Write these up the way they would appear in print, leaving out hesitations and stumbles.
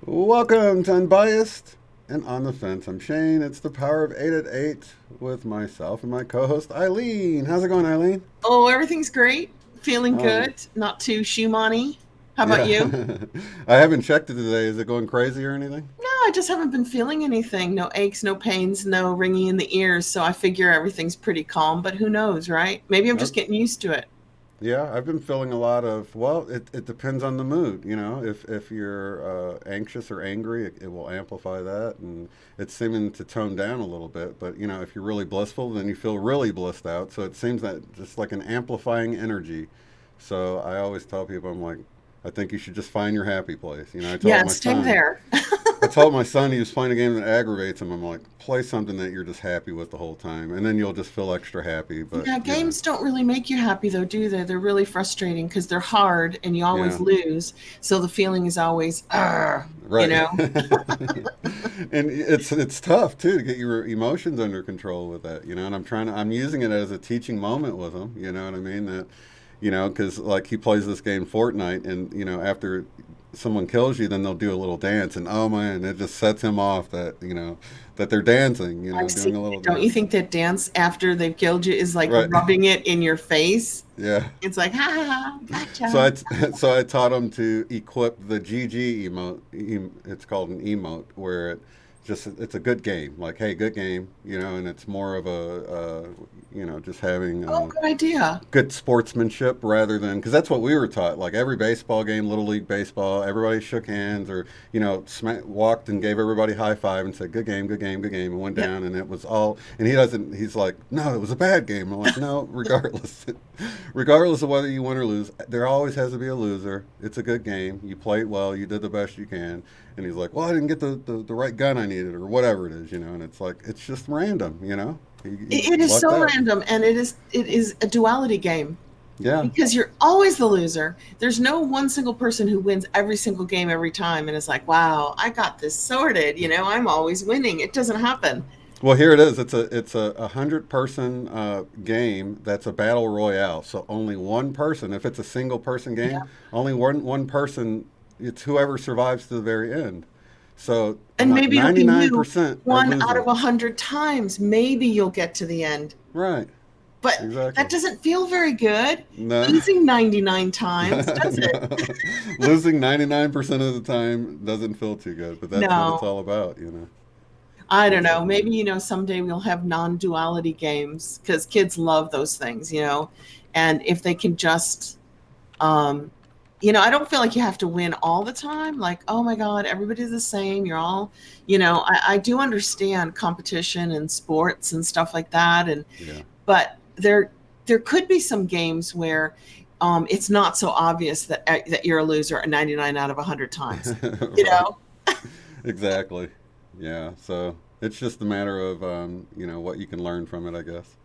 Welcome to Unbiased and On the Fence. I'm Shane. It's the Power of 8 at 8 with myself and my co-host Eileen. How's it going, Eileen? Oh, everything's great. Feeling Oh, good. Not too Schumann-y. How about you? I haven't checked it today. Is it going crazy or anything? No, I just haven't been feeling anything. No aches, no pains, no ringing in the ears. So I figure everything's pretty calm, but who knows, right? Maybe I'm just getting used to it. Yeah, I've been feeling a lot of, well, it depends on the mood, you know. If you're anxious or angry, it will amplify that, and it's seeming to tone down a little bit. But, you know, if you're really blissful, then you feel really blissed out. So it seems that just like an amplifying energy. So I always tell people, I'm like, I think you should just find your happy place. You know, Yeah, same there. I told my son he was playing a game that aggravates him. I'm like, play something that you're just happy with the whole time, and then you'll just feel extra happy. But Yeah, games don't really make you happy though, do they? They're really frustrating because they're hard and you always yeah, lose. So the feeling is always, you right. know? And it's tough too to get your emotions under control with that, you know. And I'm using it as a teaching moment with him. You know what I mean? That, you know, because like he plays this game Fortnite, and you know after someone kills you, then they'll do a little dance, and oh man, it just sets him off that you know that they're dancing, you know, I've doing seen a it. little Don't you dance. think that dance after they've killed you is like Right. rubbing it in your face? Yeah. It's like, ha ha ha, So gotcha. so I taught him to equip the GG emote. It's called an emote where it's a good game. Like, hey, good game, you know, and it's more of you know, just having Oh, good idea. good sportsmanship rather than because that's what we were taught. Like every baseball game, little league baseball, everybody shook hands or you know walked and gave everybody high five and said good game, good game, good game, and went Yep. down and it was all. And he doesn't. He's like, no, it was a bad game. I'm like, no, regardless, regardless of whether you win or lose, there always has to be a loser. It's a good game. You played well. You did the best you can. And he's like, well, I didn't get the right gun I needed or whatever it is, you know. And it's like it's just random, you know. He It is lucked so out. random, and it is a duality game Yeah. because you're always the loser. There's no one single person who wins every single game every time and is like, wow, I got this sorted. I'm always winning. It doesn't happen. Well, here it is. It's a 100-person game that's a battle royale. So only one person. If it's a single person Yeah. game, only one person. It's whoever survives to the very end. So And maybe it'll be you 99% are 1 out of losing. 100 times. Maybe you'll get to the end. Right. But that Exactly. doesn't feel very good. No. Losing 99 times, does it? No. Losing 99% of the time doesn't feel too good, but that's what it's No. all about, you know. I don't It's know. Maybe, someday we'll have non-duality games because kids love those things. And if they can just, um, I don't feel like you have to win all the time. Like, oh my God, everybody's the same. You're all, I do understand competition and sports and stuff like that. yeah. But there could be some games where it's not so obvious that you're a loser 99 out of 100 times. You Right. know? Exactly. Yeah. So it's just a matter of you know, what you can learn from it, I guess.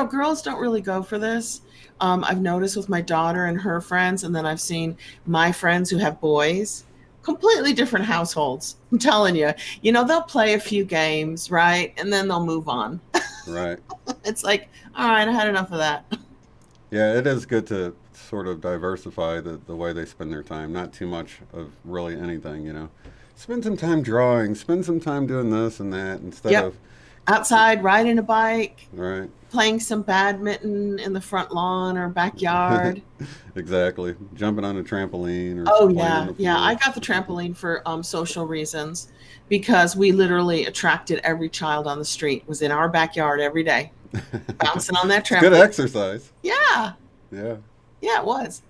Girls don't really go for this. I've noticed with my daughter and her friends, and then I've seen my friends who have boys, completely different households. I'm telling you, they'll play a few games, right? And then they'll move on. Right. It's like, all right, I had enough of that. Yeah, it is good to sort of diversify the way they spend their time. Not too much of really anything, you know. Spend some time drawing, spend some time doing this and that instead Yep. of Outside, riding a bike, right. playing some badminton in the front lawn or backyard. Exactly. Jumping on a trampoline or Oh playing on yeah, the yeah. I pool. got the trampoline for social reasons because we literally attracted every child on the street. Was in our backyard every day, bouncing on that It's good trampoline. exercise. Yeah, Yeah. yeah, it was.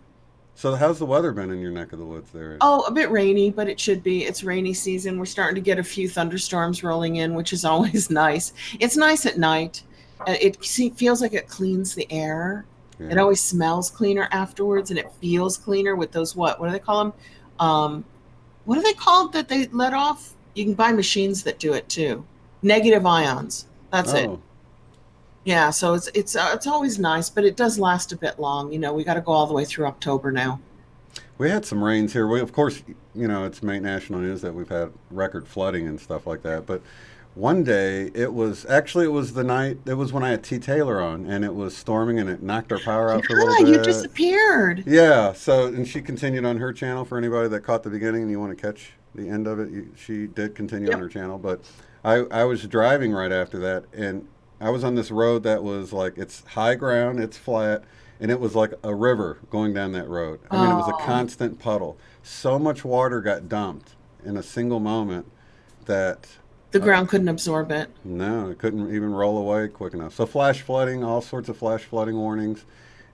So how's the weather been in your neck of the woods there? Oh, a bit rainy, but it should be. It's rainy season. We're starting to get a few thunderstorms rolling in, which is always nice. It's nice at night. Feels like it cleans the air. It Yeah. always smells cleaner afterwards, and it feels cleaner with those what do they call them? What are they called that they let off? You can buy machines that do it too. Negative ions. That's it. Oh, Yeah, so it's always nice, but it does last a bit long. We got to go all the way through October now. we had some rains here. We, of course, it's made national news that we've had record flooding and stuff like that. But one day, it was the night, it was when I had T. Taylor on, and it was storming, and it knocked our power out for a little Yeah, you bit. disappeared. Yeah, so, and she continued on her channel for anybody that caught the beginning and you want to catch the end of it. She did continue on Yep. her channel, but I was driving right after that, and I was on this road that was like, it's high ground, it's flat, and it was like a river going down that road. I mean, it was a Oh, constant puddle. So much water got dumped in a single moment that the uh, ground couldn't absorb it. no, it couldn't even roll away quick enough. So flash flooding, all sorts of flash flooding warnings.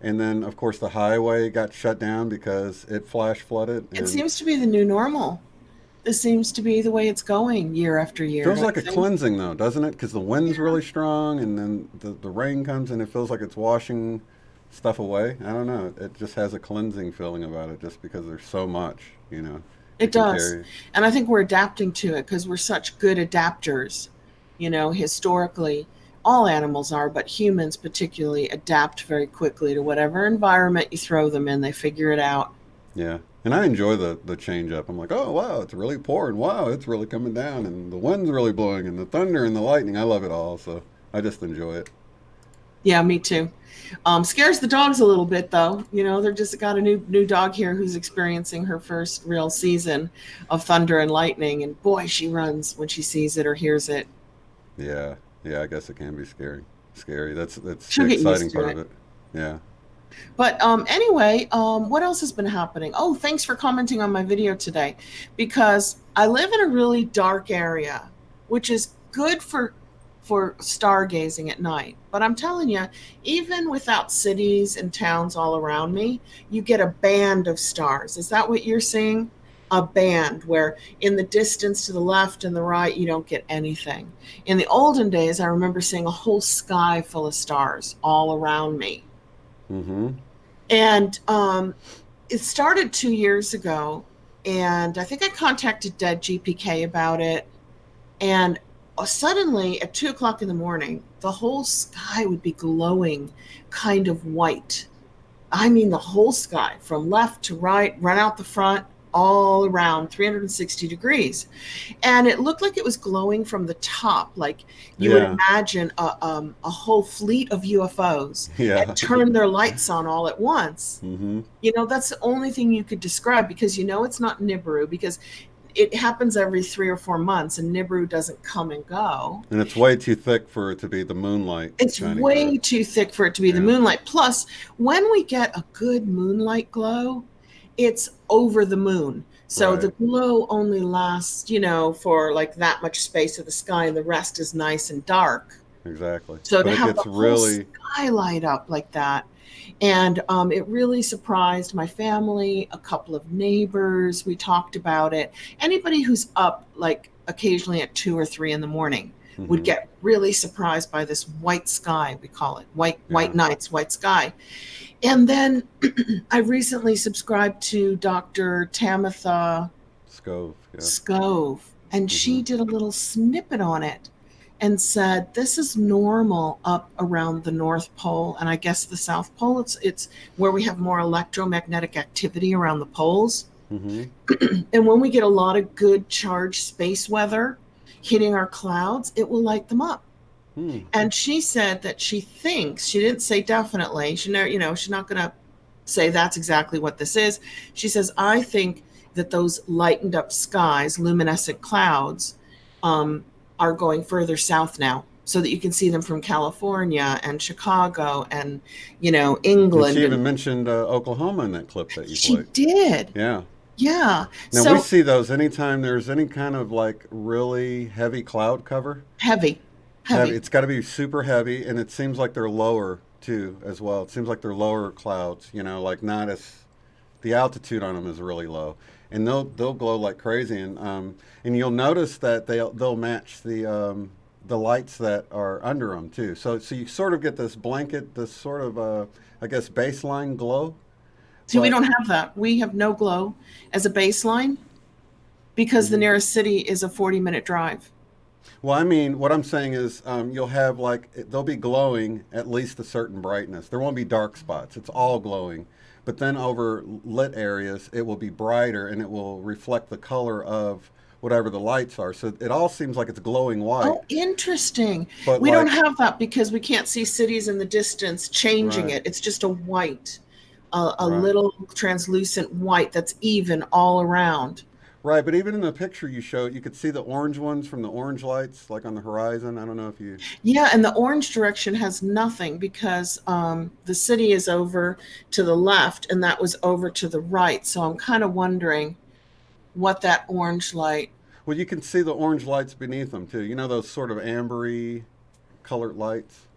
And then, of course, the highway got shut down because it flash flooded. It And seems to be the new normal. This seems to be the way it's going year after year, feels don't like you a think? cleansing, though, doesn't it? Because the wind's Yeah. really strong, and then the rain comes, and it feels like it's washing stuff away. I don't know. It just has a cleansing feeling about it just because there's so much, It it can does. carry. And I think we're adapting to it because we're such good adapters. Historically, all animals are, but humans particularly adapt very quickly to whatever environment you throw them in. They figure it out. Yeah. And I enjoy the change up. I'm like, oh, wow, it's really pouring. Wow, it's really coming down. And the wind's really blowing, and the thunder and the lightning. I love it all. So I just enjoy it. Yeah, me too. Scares the dogs a little bit though. They're just got a new dog here who's experiencing her first real season of thunder and lightning, and boy, she runs when she sees it or hears it. Yeah, yeah, I guess it can be scary. Scary. That's the She'll get exciting used to part of it. it. Yeah. But anyway, what else has been happening? Oh, thanks for commenting on my video today, because I live in a really dark area, which is good for stargazing at night. But I'm telling you, even without cities and towns all around me, you get a band of stars. Is that what you're seeing? A band where in the distance to the left and the right, you don't get anything. In the olden days, I remember seeing a whole sky full of stars all around me. Mm-hmm. And it started 2 years ago. And I think I contacted Dead GPK about it. And suddenly at 2 o'clock in the morning, the whole sky would be glowing kind of white. I mean, the whole sky from left to right, run out the front, all around 360 degrees. And it looked like it was glowing from the top, like you would Yeah. imagine a whole fleet of UFOs Yeah. had turned their lights on all at once. Mm-hmm. That's the only thing you could describe, because it's not Nibiru, because it happens every 3 or 4 months, and Nibiru doesn't come and go. And it's way too thick for it to be the moonlight It's shining through. way too thick for it to be the Yeah. moonlight. Plus, when we get a good moonlight glow, it's over the moon. So the Right. glow only lasts, for like that much space of the sky, and the rest is nice and dark. Exactly. So to But it have the gets whole really. sky light up like that, and it really surprised my family, a couple of neighbors. We talked about it. Anybody who's up like occasionally at 2 or 3 in the morning would Mm-hmm. get really surprised by this white sky. We call it white Yeah. nights, white sky. And then I recently subscribed to Dr. Tamitha Scove. Yeah. Scove, and Mm-hmm. she did a little snippet on it and said this is normal up around the North Pole and I guess the South Pole. It's where we have more electromagnetic activity around the poles. Mm-hmm. And when we get a lot of good charged space weather hitting our clouds, it will light them up. Hmm. And she said that she thinks, she didn't say definitely, she's not going to say that's exactly what this is. She says, I think that those lightened up skies, luminescent clouds, are going further south now, so that you can see them from California and Chicago and, And she England. even And mentioned Oklahoma in that clip that you she played. did. Yeah. Yeah. Now we So see those anytime there's any kind of like really heavy cloud cover. heavy, Heavy. heavy. It's got to be super heavy, and it seems like they're lower too as well. It seems like they're lower clouds. Like not as the altitude on them is really low, and they'll glow like crazy. And you'll notice that they'll match the the lights that are under them too. So you sort of get this blanket, this sort of I guess baseline glow. See, we But don't have that. We have no glow as a baseline because the mhm. nearest city is a 40-minute drive. Well, I mean, what I'm saying is you'll have like they'll be glowing at least a certain brightness. There won't be dark spots. It's all glowing. But then over lit areas, it will be brighter and it will reflect the color of whatever the lights are. So it all seems like it's glowing white. Oh, interesting. But We don't like, have that because we can't see cities in the distance changing right, it. It's just a white, a right. little translucent white that's even all around. Right, but even in the picture you showed, you could see the orange ones from the orange lights, like on the horizon. I don't know if you. Yeah, and the orange direction has nothing because the city is over to the left and that was over to the right. So I'm kind of wondering what that orange light. Well, you can see the orange lights beneath them too. You know those sort of ambery colored lights.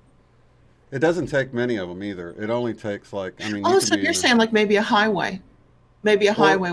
It doesn't take many of them either. It only takes like, I mean, you Oh, could so be you're in a, saying like maybe a highway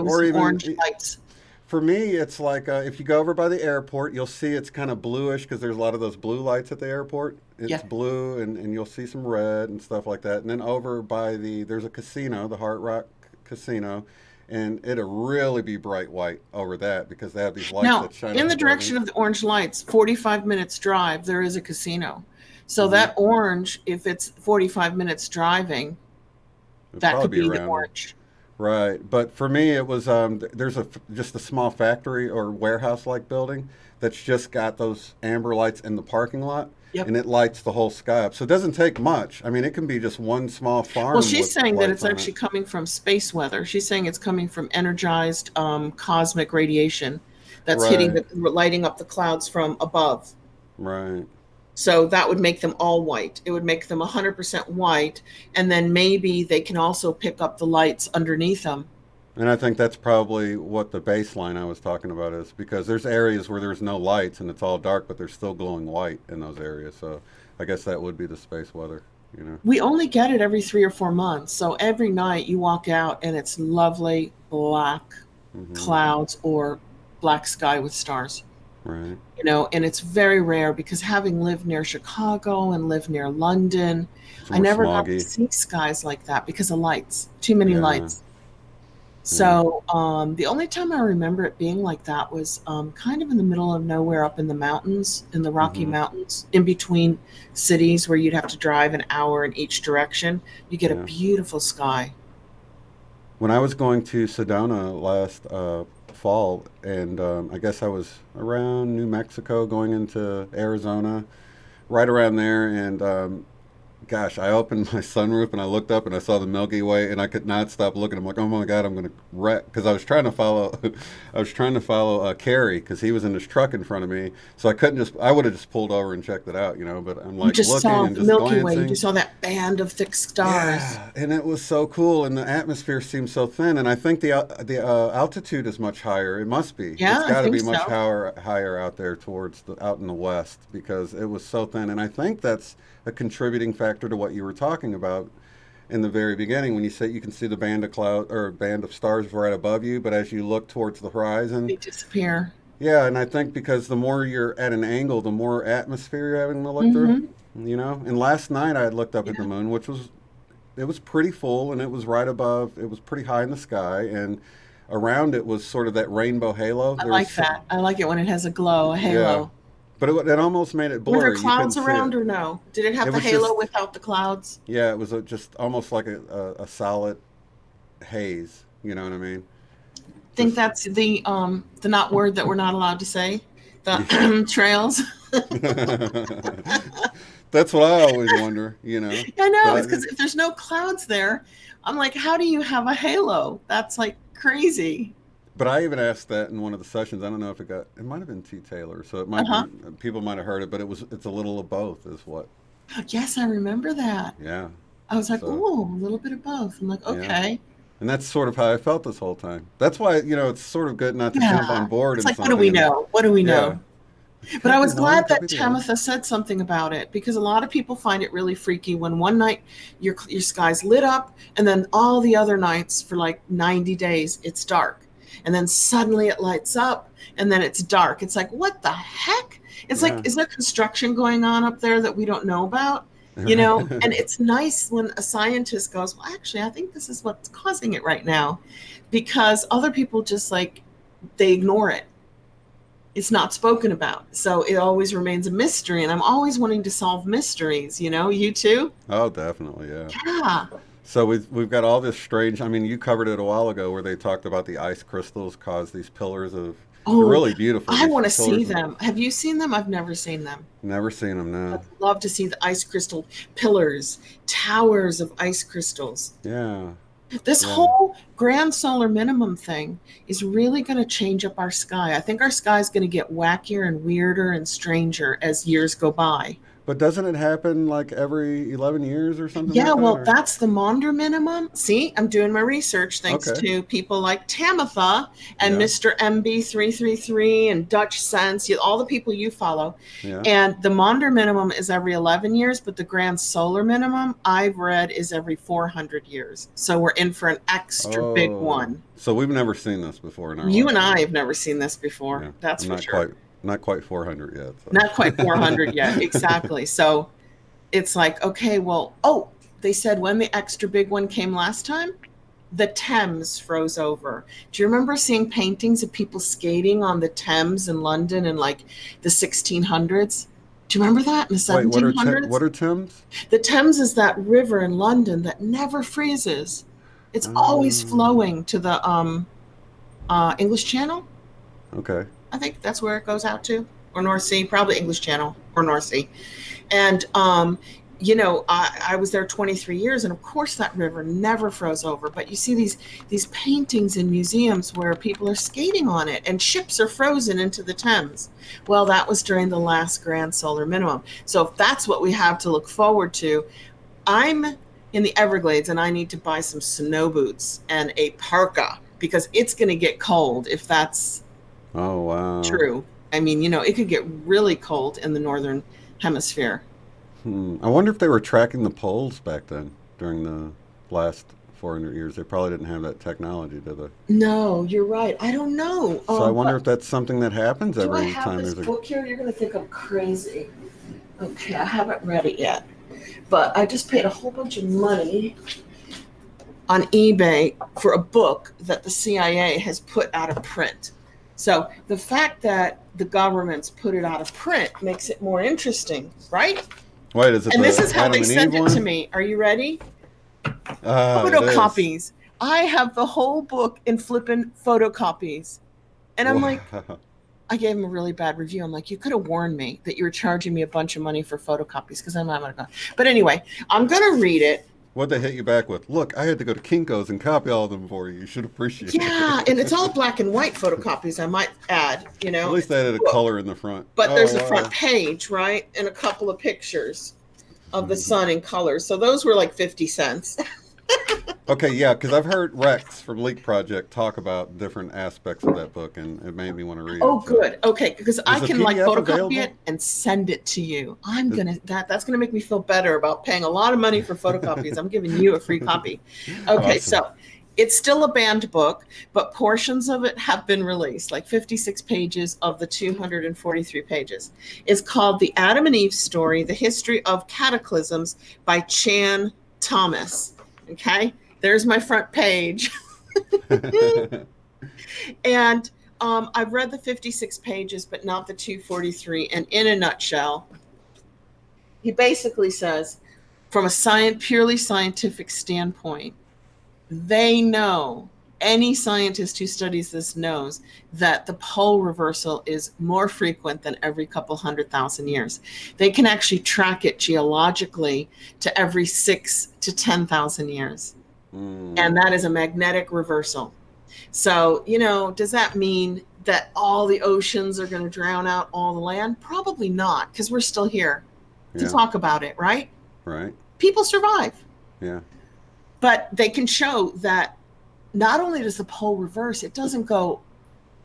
with or some even orange lights. for me, it's like if you go over by the airport, you'll see it's kind of bluish because there's a lot of those blue lights at the airport. It's Yeah. blue, and you'll see some red and stuff like that. And then over by there's a casino, the Hard Rock Casino, and it'll really be bright white over that because they have these lights Now, that shine in on the the direction buildings. of the orange lights, 45 minutes drive, there is a casino. So Hmm. that orange, if it's 45 minutes driving, It'll that probably could be be the around there. orange. Right, but for me, it was there's just a small factory or warehouse like building that's just got those amber lights in the parking lot, Yep. and it lights the whole sky up. So it doesn't take much. I mean, it can be just one small Well, farm she's with saying that lights it's on it. actually coming from space weather. She's saying it's coming from energized cosmic radiation that's hitting Right, lighting up the clouds from above. right. So that would make them all white. It would make them 100% white. And then maybe they can also pick up the lights underneath them. And I think that's probably what the baseline I was talking about is because there's areas where there's no lights and it's all dark, but they're still glowing white in those areas. So I guess that would be the space weather, you know. We only get it every 3 or 4 months. So every night you walk out and it's lovely black Hmm. clouds or black sky with stars. Right. And it's very rare because having lived near Chicago and lived near London, It's I more never got to smoggy. see skies like that because of lights, too many Yeah. lights. Yeah. So the only time I remember it being like that was kind of in the middle of nowhere up in the mountains, in the Rocky Hmm. Mountains, in between cities where you'd have to drive an hour in each direction. You get a Yeah. beautiful sky. When I was going to Sedona last fall, and I guess I was around New Mexico going into Arizona, right around there, and gosh, I opened my sunroof and I looked up and I saw the Milky Way and I could not stop looking. I'm like, oh my god, I'm gonna wreck because I was trying to follow, I was trying to follow Carrie because he was in his truck in front of me, so I couldn't just, I would have just pulled over and checked it out, you know. But I'm You like just looking saw and the just Milky Way. You glancing. just saw that band of thick stars. Yeah, and it was so cool, and the atmosphere seemed so thin, and I think the altitude is much higher. It must be. It's Yeah, I got to think be much so. higher out there towards out in the west because it was so thin, and I think that's a contributing factor to what you were talking about in the very beginning when you say you can see the band of cloud or band of stars right above you, but as you look towards the horizon, They disappear. yeah, and I think because the more you're at an angle, the more atmosphere you're having to look through. Hmm. You know, and last night I had looked up at the Yeah, moon, which was it was pretty full and it was right above it was pretty high in the sky and around it was sort of that rainbow halo I there like was that. I like it when it has a glow, a yeah, halo. but it almost made it Were there blurry, you couldn't clouds see it. around or no? Did it It have the was halo just without the clouds? yeah, it was just almost like a solid haze, you know what I mean? Think Just that's the not word that we're not allowed to say. yeah. The trails. That's what I always wonder, you know. I But know, it's because if there's no clouds there, I'm like, how do you have a halo? That's like crazy. I even asked that in one of the sessions. I don't know if it might have been T. Taylor, so it might Uh-huh. be people might have heard it, but it's a little of both, is what. Yes, I remember that. Yeah. I was like, So ooh, a little bit of both. I'm like, yeah, okay. and that's sort of how I felt this whole time. That's why it's sort of good not to jump on Yeah. board It's in like, what do something we and know? What do we yeah, know? it But I could be was one, glad could that be the other. Tamitha said something about it because a lot of people find it really freaky when one night your sky's lit up and then all the other nights for like 90 days it's dark. And then suddenly it lights up and then it's dark. It's like, what the heck? It's like, Yeah. is there construction going on up there that we don't know about? You know, and it's nice when a scientist goes, well, actually, I think this is what's causing it right now, because other people just like, they ignore it. It's not spoken about. So it always remains a mystery. And I'm always wanting to solve mysteries, you know, you too? Oh, definitely, yeah. Yeah. So we've got all this strange. I mean, you covered it a while ago where they talked about the ice crystals cause these pillars of. They're Oh, really beautiful. I These want to see pillars of. them. Have you seen them? I've never seen them. Never seen them I'd now. love to see the ice crystal pillars, towers of ice crystals. Yeah, This yeah. whole grand solar minimum thing is really going to change up our sky. I think our sky is going to get wackier and weirder and stranger as years go by. But doesn't it happen like every 11 years or something Yeah, like that? well, Or that's the Maunder minimum. See, I'm doing my research thanks okay, to people like Tamitha and yeah, Mr. MB333 and Dutch Sense, all the people you follow. yeah. And the Maunder minimum is every 11 years, but the grand solar minimum I've read is every 400 years. So we're in for an extra big Oh, one. so we've never seen this before in our You and I lifetime. have never seen this before. Yeah, That's I'm for sure. not quite 400 yet. So Not quite 400 yet. Exactly. So it's like, okay, well, oh, they said when the extra big one came last time, the Thames froze over. Do you remember seeing paintings of people skating on the Thames in London in like the 1600s? Do you remember that in the wait, what 1700s? are Tims? The Thames is that river in London that never freezes. It's always Oh, flowing to the English Channel. okay. I think that's where it goes out to, or North Sea, probably English Channel or North Sea. And you know, I was there 23 years, and of course that river never froze over. But you see these paintings in museums where people are skating on it, and ships are frozen into the Thames. Well, that was during the last grand solar minimum. So if that's what we have to look forward to, I'm in the Everglades, and I need to buy some snow boots and a parka because it's going to get cold if that's Oh, wow. true. I mean, you know, it could get really cold in the northern hemisphere. I wonder if they were tracking the poles back then during the last 400 years. They probably didn't have that technology, did they? No, you're right. I don't know. So I wonder But if that's something that happens do I every have time this there's a. book here? You're going to think I'm crazy. Okay, I haven't read it yet. But I just paid a whole bunch of money on eBay for a book that the CIA has put out of print. So the fact that the government's put it out of print makes it more interesting, right? Wait, is it And this the is how Adam they and Eve sent it to one? me. Are you ready? It is. Photocopies. I have the whole book in flippin' photocopies. And I'm like, Wow. I gave him a really bad review. I'm like, you could have warned me that you were charging me a bunch of money for photocopies because I'm not going to go. But anyway, I'm going to read it. What'd they hit you back with? Look, I had to go to Kinko's and copy all of them for you. You should appreciate Yeah, and it's all it. black and white photocopies, I might add. You At know, least it's they a added a book. color in the front. But Oh, there's a front wow. page, right? And a couple of pictures of the sun in color. So those were like 50 cents. Okay, yeah, because I've heard Rex from Leak Project talk about different aspects of that book, and it made me want to read Oh, it. So, good. Okay, because I is the can like PDF photocopy available? it and send it to you. I'm Is, gonna that's gonna make me feel better about paying a lot of money for photocopies. I'm giving you a free copy. Okay, awesome. so it's still a banned book, but portions of it have been released, like 56 pages of the 243 pages. It's called The Adam and Eve Story: The History of Cataclysms by Chan Thomas. Okay, there's my front page. And I've read the 56 pages, but not the 243. And in a nutshell, he basically says, from a purely scientific standpoint, they know, any scientist who studies this knows that the pole reversal is more frequent than every couple 100,000 years. They can actually track it geologically to every 6 to 10,000 years. And Mm, that is a magnetic reversal. So, you know, does that mean that all the oceans are going to drown out all the land? Probably not, because we're still here to yeah, talk about it, right? right. People survive. Yeah. But they can show that not only does the pole reverse, it doesn't go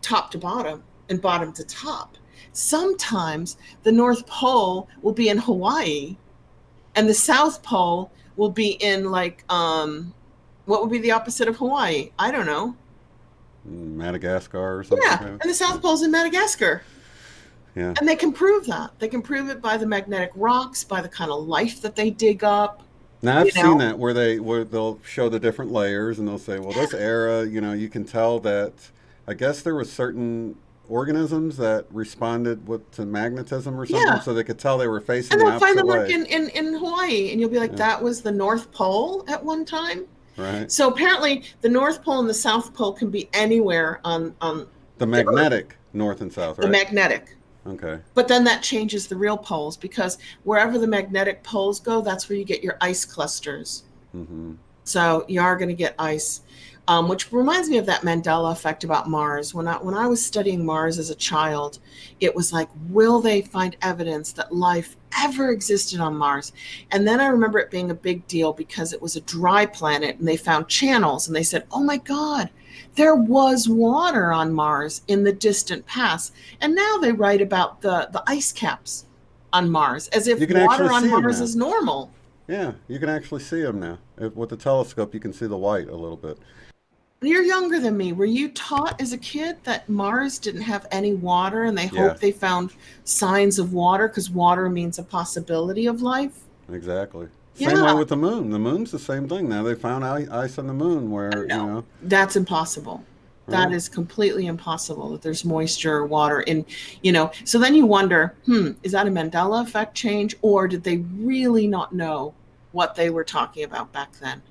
top to bottom and bottom to top. Sometimes the North Pole will be in Hawaii and the South Pole will be in like what would be the opposite of Hawaii? I don't know. Madagascar or something. Yeah, Maybe. and the Yeah. South Pole's in Madagascar. Yeah. And they can prove that. They can prove it by the magnetic rocks, by the kind of life that they dig up, Now I've you seen know. that where they'll show the different layers and they'll say, well, this era, you can tell that I guess there was certain organisms that responded to magnetism or something, Yeah. so they could tell they were facing And the they'll find opposite them like way. in Hawaii, and you'll be like, Yeah. that was the North Pole at one time. Right. So apparently, the North Pole and the South Pole can be anywhere on The the Earth, magnetic north and south, the right? magnetic. Okay. But then that changes the real poles because wherever the magnetic poles go, that's where you get your ice clusters. Mm-hmm. So you are going to get ice, which reminds me of that Mandela effect about Mars. When I was studying Mars as a child, it was like, will they find evidence that life ever existed on Mars? And then I remember it being a big deal because it was a dry planet, and they found channels, and they said, "Oh my God, there was water on Mars in the distant past." And now they write about the ice caps on Mars as You if can actually water on see them Mars now. is normal. Yeah, you can actually see them now. With the telescope, you can see the white a little bit. You're younger than me. Were you taught as a kid that Mars didn't have any water and they Yeah, hoped they found signs of water because water means a possibility of life? exactly. Same way Yeah, with the moon. The moon's the same thing. Now they found ice on the moon where, no, that's impossible. That right? is completely impossible that there's moisture or water in. So then you wonder, is that a Mandela effect change, or did they really not know what they were talking about back then?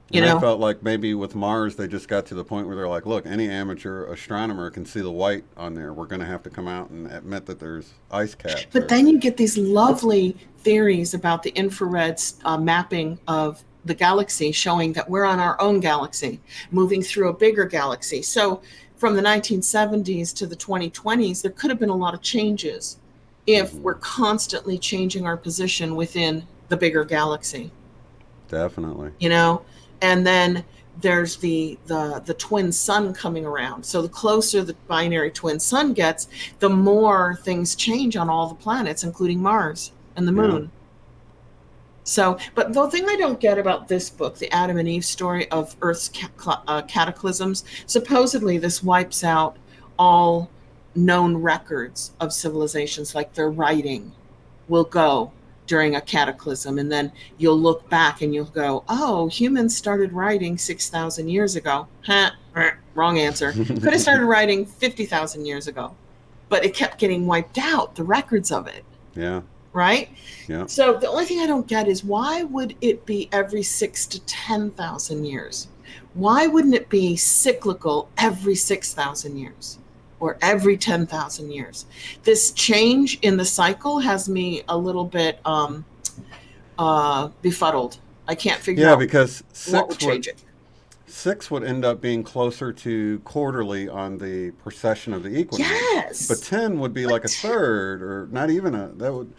You And I know? felt like maybe with Mars, they just got to the point where they're like, look, any amateur astronomer can see the white on there. We're going to have to come out and admit that there's ice caps But there. then you get these lovely theories about the infrared mapping of the galaxy, showing that we're on our own galaxy, moving through a bigger galaxy. So from the 1970s to the 2020s, there could have been a lot of changes if Hmm. we're constantly changing our position within the bigger galaxy, Definitely. you know? And then there's the twin sun coming around. So the closer the binary twin sun gets, the more things change on all the planets, including Mars and the Yeah. moon. So, but the thing I don't get about this book, the Adam and Eve story of Earth's cataclysms, supposedly this wipes out all known records of civilizations, like their writing will go during a cataclysm. And then you'll look back and you'll go, oh, humans started writing 6,000 years ago. Huh, wrong answer. Could have started writing 50,000 years ago, but it kept getting wiped out, the records of it, Yeah. right? Yeah. So the only thing I don't get is, why would it be every 6 to 10,000 years? Why wouldn't it be cyclical every 6,000 years or every 10,000 years? This change in the cycle has me a little bit befuddled. I can't figure Yeah, out because what would change it. six would end up being closer to quarterly on the precession of the equinox, but Yes. 10 would be like But a third, or not even a. That would.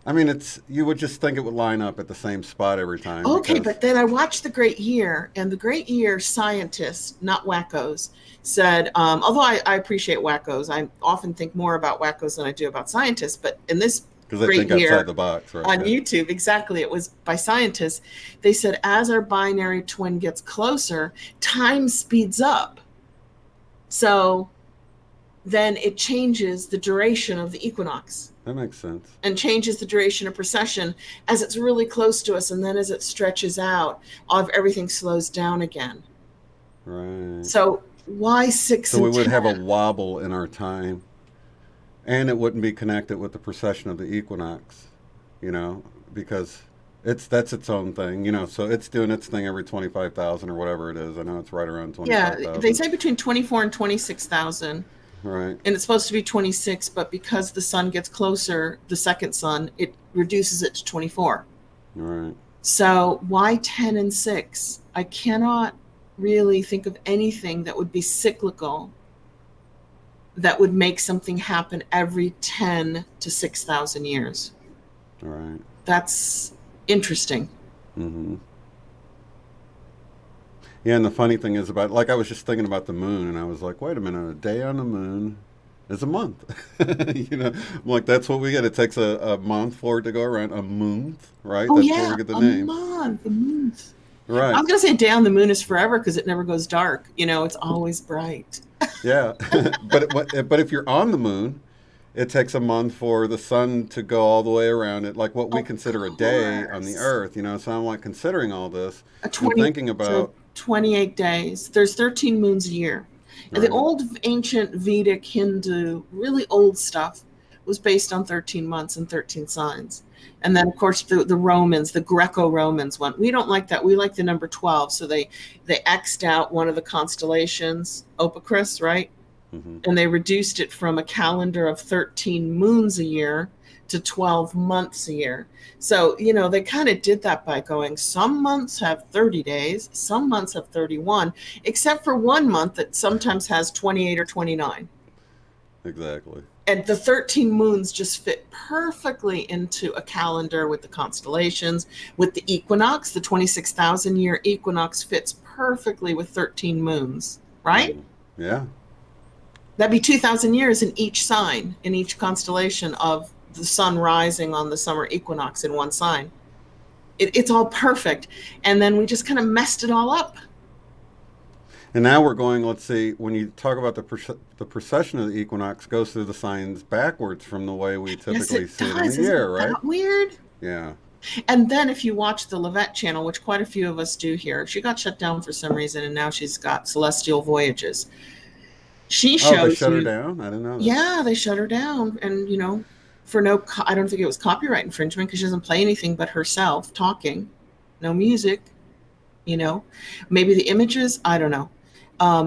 I mean, you would just think it would line up at the same spot every time okay, because but then I watched The Great Year, and The Great Year scientists, not wackos, said, although I appreciate wackos, I often think more about wackos than I do about scientists, but in this they Great think outside Year the box, right? on Yeah. YouTube, exactly, it was by scientists, they said as our binary twin gets closer, time speeds up. So then it changes the duration of the equinox That makes sense. and changes the duration of precession as it's really close to us, and then as it stretches out, everything slows down again. Right. So why six So we and would have a 10? wobble in our time, and it wouldn't be connected with the precession of the equinox, because that's its own thing, So it's doing its thing every 25,000 or whatever it is. I know it's right around Yeah, they 25,000. say between 24 and 26,000, Right. and it's supposed to be 26, but because the sun gets closer, the second sun, it reduces it to 24. Right. So why 10 and 6? I cannot really think of anything that would be cyclical, that would make something happen every 10 to 6,000 years. Right. That's interesting. Mm-hmm. Yeah, and the funny thing is like I was just thinking about the moon, and I was like, wait a minute, a day on the moon is a month. I'm like, that's what we get. It takes a month for it to go around. A month, right? Oh That's where yeah, we get the a name. month, a month. I Right. was gonna say a day on the moon is forever because it never goes dark. It's always bright. Yeah. But if you're on the moon, it takes a month for the sun to go all the way around it, like what we Of consider a day on the course. Earth. So I'm like considering all this A and 20, thinking so about 28 days. There's 13 moons a year. And the right. old ancient Vedic Hindu, really old stuff, was based on 13 months and 13 signs. And then, of course, the Romans, the Greco-Romans went, we don't like that. We like the number 12. So they X'd out one of the constellations, Opacris, right? Mm-hmm. And they reduced it from a calendar of 13 moons a year to 12 months a year. So, they kind of did that by going, some months have 30 days, some months have 31, except for one month that sometimes has 28 or 29. Exactly. And the 13 moons just fit perfectly into a calendar with the constellations, with the equinox. The 26,000 year equinox fits perfectly with 13 moons, right? Mm. Yeah. That'd be 2,000 years in each sign, in each constellation of the sun rising on the summer equinox in one sign. It's all perfect. And then we just kind of messed it all up. And now we're going, let's see, when you talk about the precession of the equinox goes through the signs backwards from the way we Yes, typically it see it in the does. Isn't year, right? that weird? Yeah. And then if you watch the Levette channel, which quite a few of us do here, she got shut down for some reason, and now she's got Celestial Voyages. She Oh, they shows shut her you, down? I didn't know that. yeah, they shut her down. And, for no, I don't think it was copyright infringement because she doesn't play anything but herself talking, no music, you know, maybe the images, I don't know.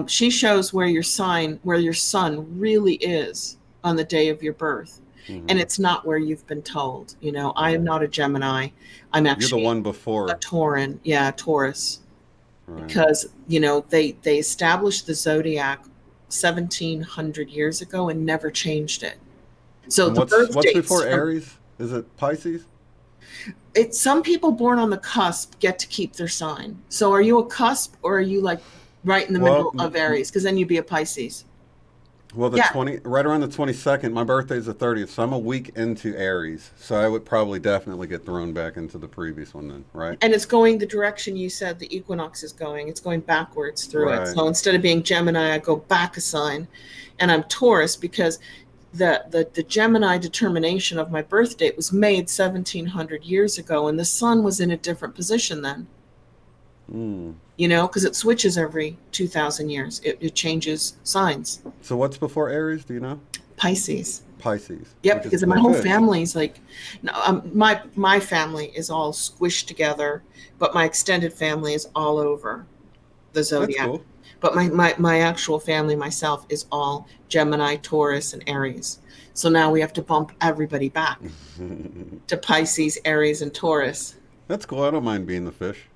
She shows where your sun really is on the day of your birth. And Mm-hmm. it's not where you've been told. I am Right. not a Gemini. I'm You're the actually one a before. Tauran. Yeah, Taurus. Right. Because, they established the Zodiac 1700 years ago and never changed it. So And the what's birth what's dates before from Aries? Is it Pisces? some people born on the cusp get to keep their sign. So are you a cusp or are you like right in the Well, middle of Aries? Because then you'd be a Pisces. well, the Yeah. 20 right around the 22nd. My birthday's the 30th, so I'm a week into Aries. So I would probably definitely get thrown back into the previous one then, right? And it's going the direction you said the equinox is going. It's going backwards through it. Right. So instead of being Gemini, I go back a sign, and I'm Taurus because the Gemini determination of my birth date was made 1700 years ago, and the sun was in a different position then. Mm. Because it switches every 2,000 years. It changes signs. So what's before Aries? Do you know? Pisces. Pisces, Yep, which is because my the whole fish. family's like, no, my family is all squished together, but my extended family is all over the That's zodiac. cool. But my actual family, myself, is all Gemini, Taurus, and Aries. So now we have to bump everybody back to Pisces, Aries, and Taurus. That's cool. I don't mind being the fish.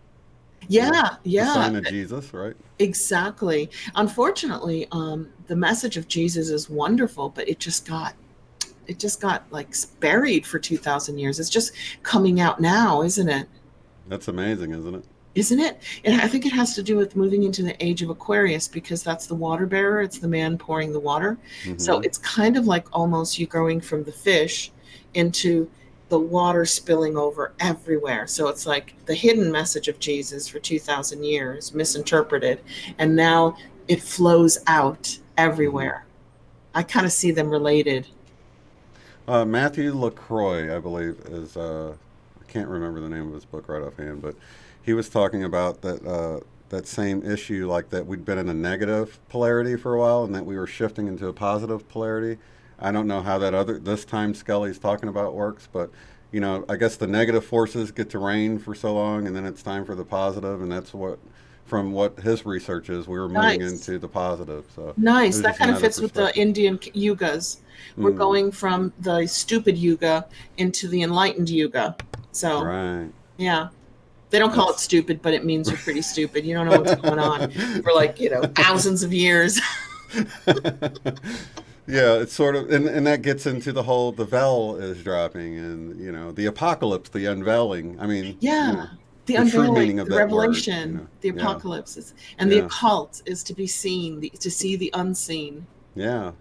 Yeah, The yeah, sign of Jesus, right? exactly. Unfortunately, the message of Jesus is wonderful, but it just got like buried for 2,000 years. It's just coming out now, isn't it? That's amazing, isn't it? Isn't it? And I think it has to do with moving into the age of Aquarius because that's the water bearer. It's the man pouring the water. So Mm-hmm. it's kind of like almost you going from the fish into the water spilling over everywhere. So it's like the hidden message of Jesus for 2,000 years, misinterpreted. And now it flows out Mm-hmm. everywhere. I kind of see them related. Matthew LaCroix, I believe, is I can't remember the name of his book right offhand, but he was talking about that same issue, like that we'd been in a negative polarity for a while, and that we were shifting into a positive polarity. I don't know how that other this time Skelly's talking about works, but I guess the negative forces get to reign for so long, and then it's time for the positive, and that's what, from what his research is, we were moving Nice. into the positive. So it Nice. was That just kind of another fits with the perspective. Indian yugas. We're Mm, going from the stupid yuga into the enlightened yuga. So, right. yeah. They don't call it That's stupid, but it means you're pretty stupid. You don't know what's going on for like, thousands of years. yeah, it's sort of, and that gets into the whole the veil is dropping, and the apocalypse, the unveiling. I mean, Yeah. The the true unveiling, meaning of the that word. revelation, the Yeah, apocalypse. And the yeah, occult is to be seen, to see the unseen. yeah,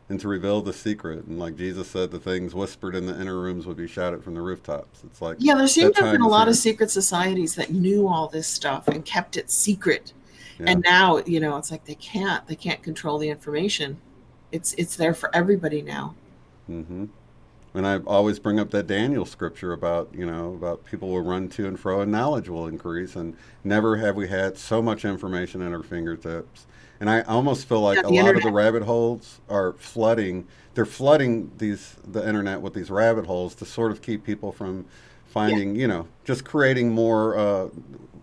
and to reveal the secret, and like Jesus said, the things whispered in the inner rooms would be shouted from the rooftops. It's like Yeah, there seem that to have been time a is lot of here. secret societies that knew all this stuff and kept it secret. Yeah, And now, it's like they can't control the information. It's there for everybody now. Mm-hmm. And I always bring up that Daniel scripture about, about people will run to and fro and knowledge will increase. And never have we had so much information at our fingertips. And I almost feel Yeah, like a the lot of the internet. rabbit holes are flooding. They're flooding the internet with these rabbit holes to sort of keep people from Yeah, finding, just creating more,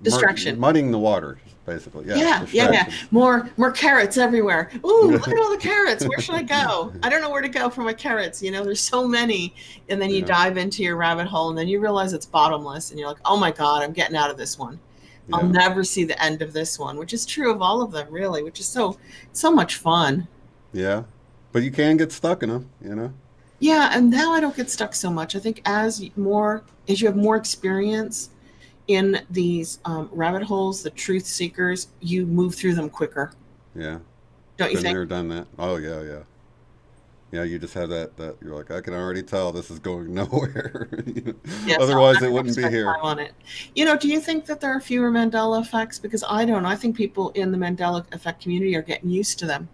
distraction. muddying the water, basically. Yeah, Yeah, yeah, yeah. distractions. More carrots everywhere. Ooh, look at all the carrots. Where should I go? I don't know where to go for my carrots. There's so many. And then you Yeah, dive into your rabbit hole and then you realize it's bottomless and you're like, "Oh my God, I'm getting out of this one. I'll yeah, never see the end of this one," which is true of all of them really, which is so much fun. yeah. But you can get stuck in them. Yeah, and now I don't get stuck so much. I think as you have more experience in these rabbit holes, the truth seekers, you move through them quicker, Yeah. don't you Been think? there, done that. Oh yeah, yeah. Yeah, you just have that you're like, I can already tell this is going nowhere. Yes, I'll Otherwise it never wouldn't be spend here. time on it. Do you think that there are fewer Mandela effects? Because I don't. I think people in the Mandela effect community are getting used to them.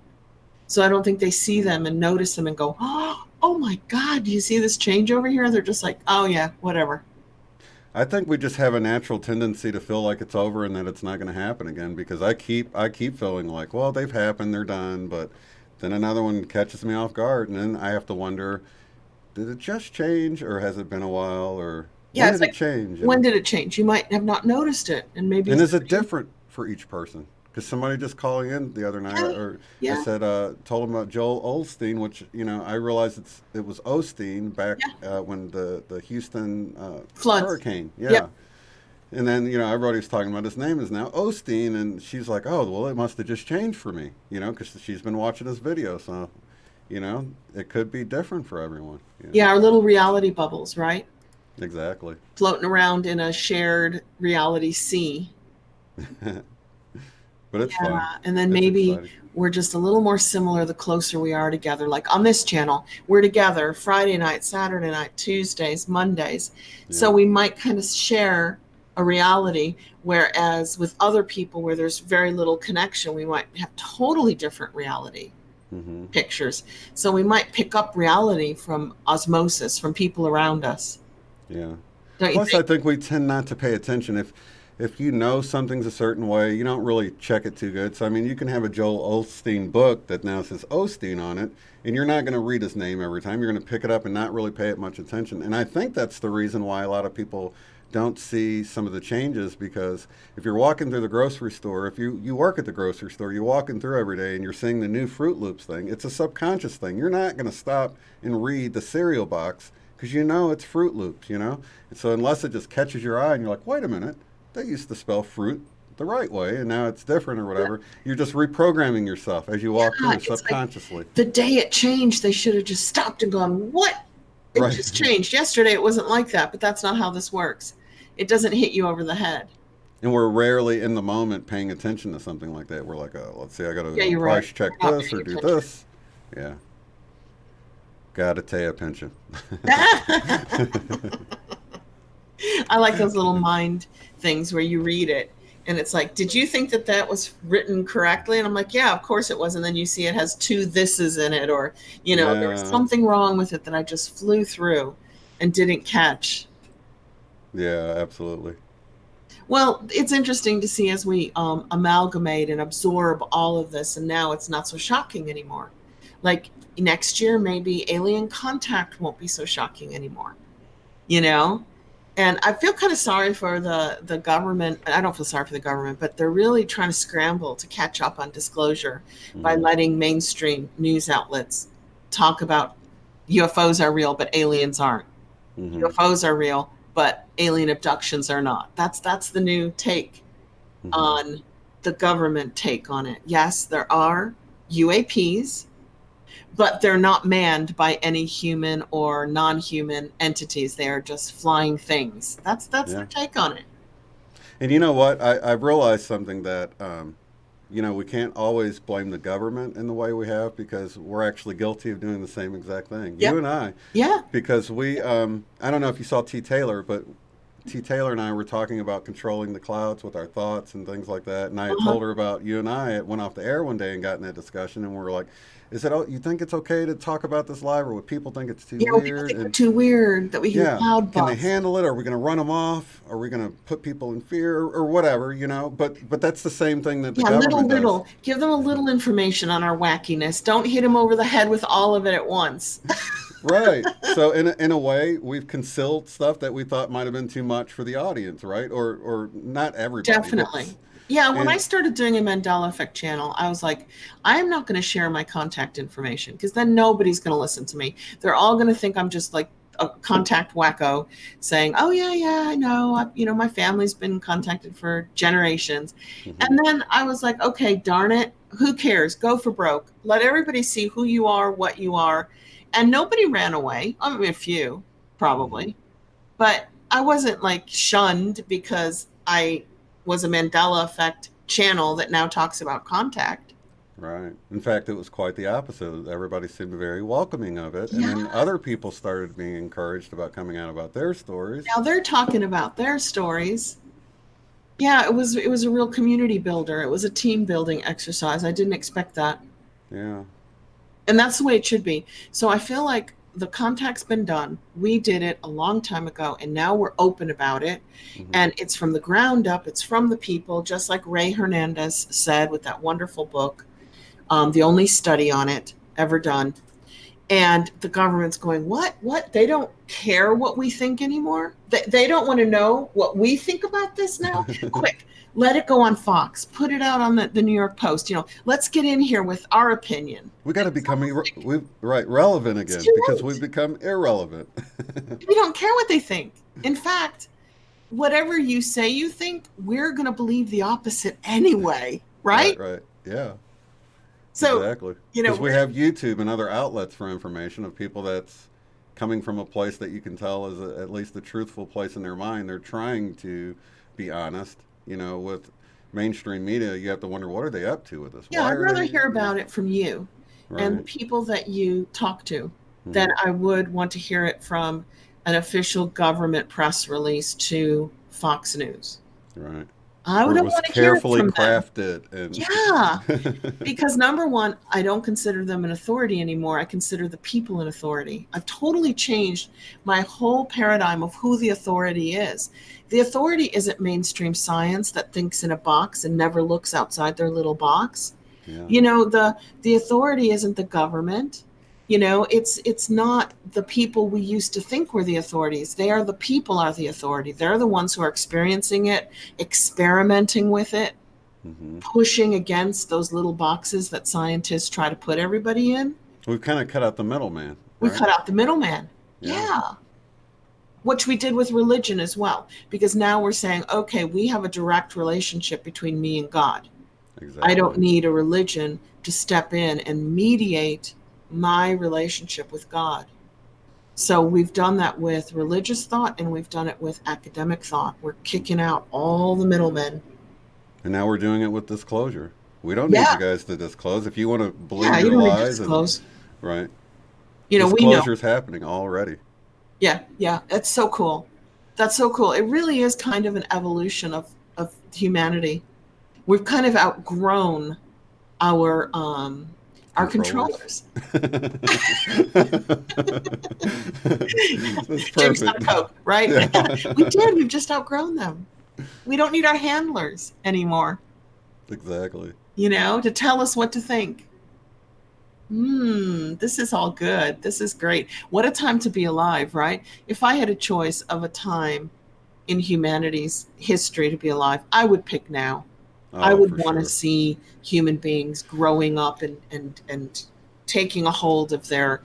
So I don't think they see them and notice them and go, "Oh my God, do you see this change over here?" They're just like, "Oh yeah, whatever." I think we just have a natural tendency to feel like it's over and that it's not going to happen again because I keep feeling like, well, they've happened, they're done, but then another one catches me off guard and then I have to wonder, did it just change or has it been a while or Yeah, when it's did it like, change? when did it change? You might have not noticed it, and maybe And is it different for each person? Because somebody just calling in the other night, yeah, or I yeah, said, told them about Joel Osteen, which I realized it was Osteen back yeah. when the Houston Floods. hurricane, Yep. yeah. And then everybody was talking about his name is now Osteen, and she's like, oh well, it must have just changed for me, because she's been watching this video, so it could be different for everyone. Yeah, our little reality bubbles, right? Exactly. Floating around in a shared reality sea. But it's fun. And then It's maybe exciting. we're just a little more similar the closer we are together. Like on this channel, we're together Friday night, Saturday night, Tuesdays, Mondays. So Yeah. we might kind of share a reality, whereas with other people where there's very little connection, we might have totally different reality Hmm. pictures. So we might pick up reality from osmosis from people around us. Yeah. Don't you Plus, I think? think we tend not to pay attention. If you know something's a certain way, you don't really check it too good. So, I mean, you can have a Joel Osteen book that now says Osteen on it, and you're not going to read his name every time. You're going to pick it up and not really pay it much attention. And I think that's the reason why a lot of people don't see some of the changes because if you're walking through the grocery store, if you work at the grocery store, you're walking through every day and you're seeing the new Fruit Loops thing, it's a subconscious thing. You're not going to stop and read the cereal box because it's Fruit Loops. And so unless it just catches your eye and you're like, wait a minute, they used to spell fruit the right way and now it's different or whatever, you're just reprogramming yourself as you walk Yeah, through it's like subconsciously. the day it changed, they should have just stopped and gone, "What? It Right. just changed. Yesterday it wasn't like that, but that's not how this works." It doesn't hit you over the head. And we're rarely in the moment paying attention to something like that. We're like, oh, let's see, I got Yeah, to you're right. price check We're not this or paying do attention. this. Yeah. Gotta pay attention. I like those little mind things where you read it and it's like, "Did you think that that was written correctly?" And I'm like, "Yeah, of course it was." And then you see it has two thises in it, or, there was Yeah. something wrong with it that I just flew through and didn't catch. Yeah, absolutely. Well, it's interesting to see as we amalgamate and absorb all of this, and now it's not so shocking anymore. Like next year, maybe alien contact won't be so shocking anymore. You know, and I feel kind of sorry for the government. I don't feel sorry for the government, but they're really trying to scramble to catch up on disclosure by Hmm. letting mainstream news outlets talk about UFOs are real, but aliens aren't. Hmm. UFOs are real, but alien abductions are not. That's the new take Hmm. on the government take on it. Yes, there are UAPs, but they're not manned by any human or non-human entities. They are just flying things. That's their Yeah. take on it. And you know what? I've realized something that, we can't always blame the government in the way we have because we're actually guilty of doing the same exact thing. You Yep. and I, Yeah. because I don't know if you saw T. Taylor, but T. Taylor and I were talking about controlling the clouds with our thoughts and things like that. And I had Uh-huh. told her about you and I. It went off the air one day and got in that discussion, and we were like, "Is it? You think it's okay to talk about this live, or would people think it's too You know, people weird?" think we're And too weird that we can yeah, cloud can they bust. handle it? Are we going to run them off? Are we going to put people in fear, or whatever? But that's the same thing that the Yeah, little, government does. little. Give them a little information on our wackiness. Don't hit them over the head with all of it at once. Right. So in a way, we've concealed stuff that we thought might have been too much for the audience, right? Or not everybody, but Definitely. Yeah, when I and started doing a Mandela Effect channel, I was like, I am not going to share my contact information because then nobody's going to listen to me. They're all going to think I'm just like a contact wacko saying, "Oh yeah, yeah, I know. My family's been contacted for generations." mhm, And then I was like, "Okay, darn it. Who cares? Go for broke. Let everybody see who you are, what you are." And nobody ran away. I mean, a few mhm, probably, but I wasn't like shunned because I was a Mandela Effect channel that now talks about contact. right. In fact, it was quite the opposite. Everybody seemed very welcoming of it, and Yeah, then other people started being encouraged about coming out about their stories. now they're talking about their stories. Yeah, it was a real community builder. It was a team building exercise. I didn't expect that. Yeah. And that's the way it should be. So I feel like the contact's been done. We did it a long time ago, and now we're open about it. Hmm. And it's from the ground up, it's from the people, just like Ray Hernandez said with that wonderful book, the only study on it ever done. And the government's going, what? What? They don't care what we think anymore? They don't want to know what we think about this now? Quick, let it go on Fox. Put it out on the New York Post. Let's get in here with our opinion. We got And to it's become almost like relevant it's again too because we've late. become irrelevant. We don't care what they think. In fact, whatever you say you think, we're going to believe the opposite anyway, Right, right? right. Yeah, So, exactly. Because we we're, have YouTube and other outlets for information of people that's coming from a place that you can tell is at least a truthful place in their mind. They're trying to be honest. With mainstream media, you have to wonder what are they up to with this? yeah, Why I'd are rather they? hear about it from you and the Right. people that you talk to than Hmm. I would want to hear it from an official government press release to Fox News. Right. I Where it don't was want to hear it carefully from them. crafted Yeah, and. because number one, I don't consider them an authority anymore. I consider the people an authority. I've totally changed my whole paradigm of who the authority is. The authority isn't mainstream science that thinks in a box and never looks outside their little box. Yeah. The authority isn't the government. It's not the people we used to think were the authorities. They are the people are the authority. They're the ones who are experiencing it, experimenting with it, Hmm. pushing against those little boxes that scientists try to put everybody in. We've kind of cut out the middleman, We right? cut out the middleman. Yeah. Yeah. Which we did with religion as well, because now we're saying, okay, we have a direct relationship between me and God. I don't Exactly. need a religion to step in and mediate my relationship with God. So we've done that with religious thought and we've done it with academic thought. We're kicking out all the middlemen. And now we're doing it with disclosure. We don't need you Yeah. guys to disclose. If you want to Yeah. believe You your don't need to lies, and disclose. right, We know. disclosure is happening already. Yeah. Yeah. That's so cool. That's so cool. It really is kind of an evolution of humanity. We've kind of outgrown our Controllers. controllers. That's Drinks on a perfect. Coke, right? Yeah. We did. We've just outgrown them. We don't need our handlers anymore, Exactly. to tell us what to think. This is all good. This is great. What a time to be alive, right? If I had a choice of a time in humanity's history to be alive, I would pick now. I Oh, would for want to sure. see human beings growing up and taking a hold of their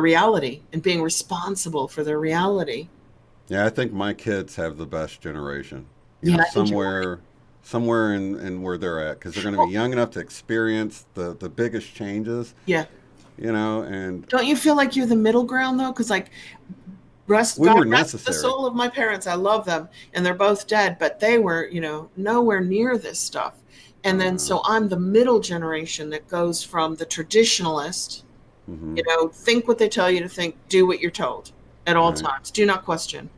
reality and being responsible for their reality. Yeah, I think my kids have the best generation. Yeah, I think you're right. Somewhere in where they're at, because they're going to be Well, young enough to experience the biggest changes. yeah. And Don't you feel like you're the middle ground though? Because like we God were rest the necessary. soul of my parents. I love them, and they're both dead, but they were, nowhere near this stuff. And Oh then no. so I'm the middle generation that goes from the traditionalist, Hmm. think what they tell you to think, do what you're told at all Right. times, do not question.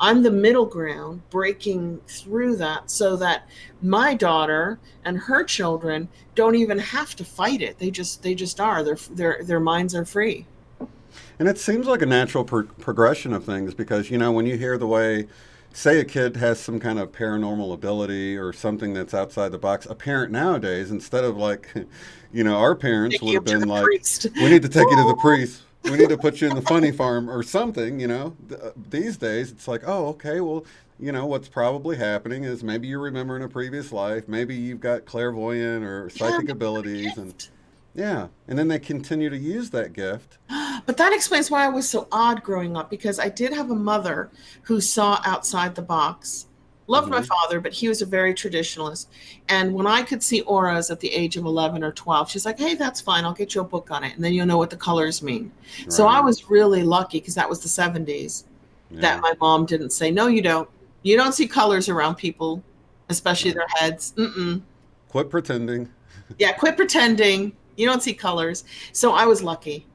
I'm the middle ground breaking through that so that my daughter and her children don't even have to fight it. They just are. Their minds are free. And it seems like a natural progression of things because, when you hear the way, say, a kid has some kind of paranormal ability or something that's outside the box, a parent nowadays, instead of like, our parents Take would you have up to been the like, priest. we need to take you to the priest. We need to put you in the funny farm or something, These days, it's like, oh, okay, well, what's probably happening is maybe you're remembering a previous life. Maybe you've got clairvoyant or Yeah, psychic abilities. And gift. yeah, and then they continue to use that gift. But that explains why I was so odd growing up, because I did have a mother who saw outside the box. Loved my Hmm. father, but he was a very traditionalist. And when I could see auras at the age of 11 or 12, she's like, hey, that's fine. I'll get you a book on it. And then you'll know what the colors mean. So I Right. was really lucky because that was the 70s that Yeah. my mom didn't say, no, you don't. You don't see colors around people, especially Right. their heads. Mm-mm. Quit pretending. Yeah, quit pretending. You don't see colors. So I was lucky.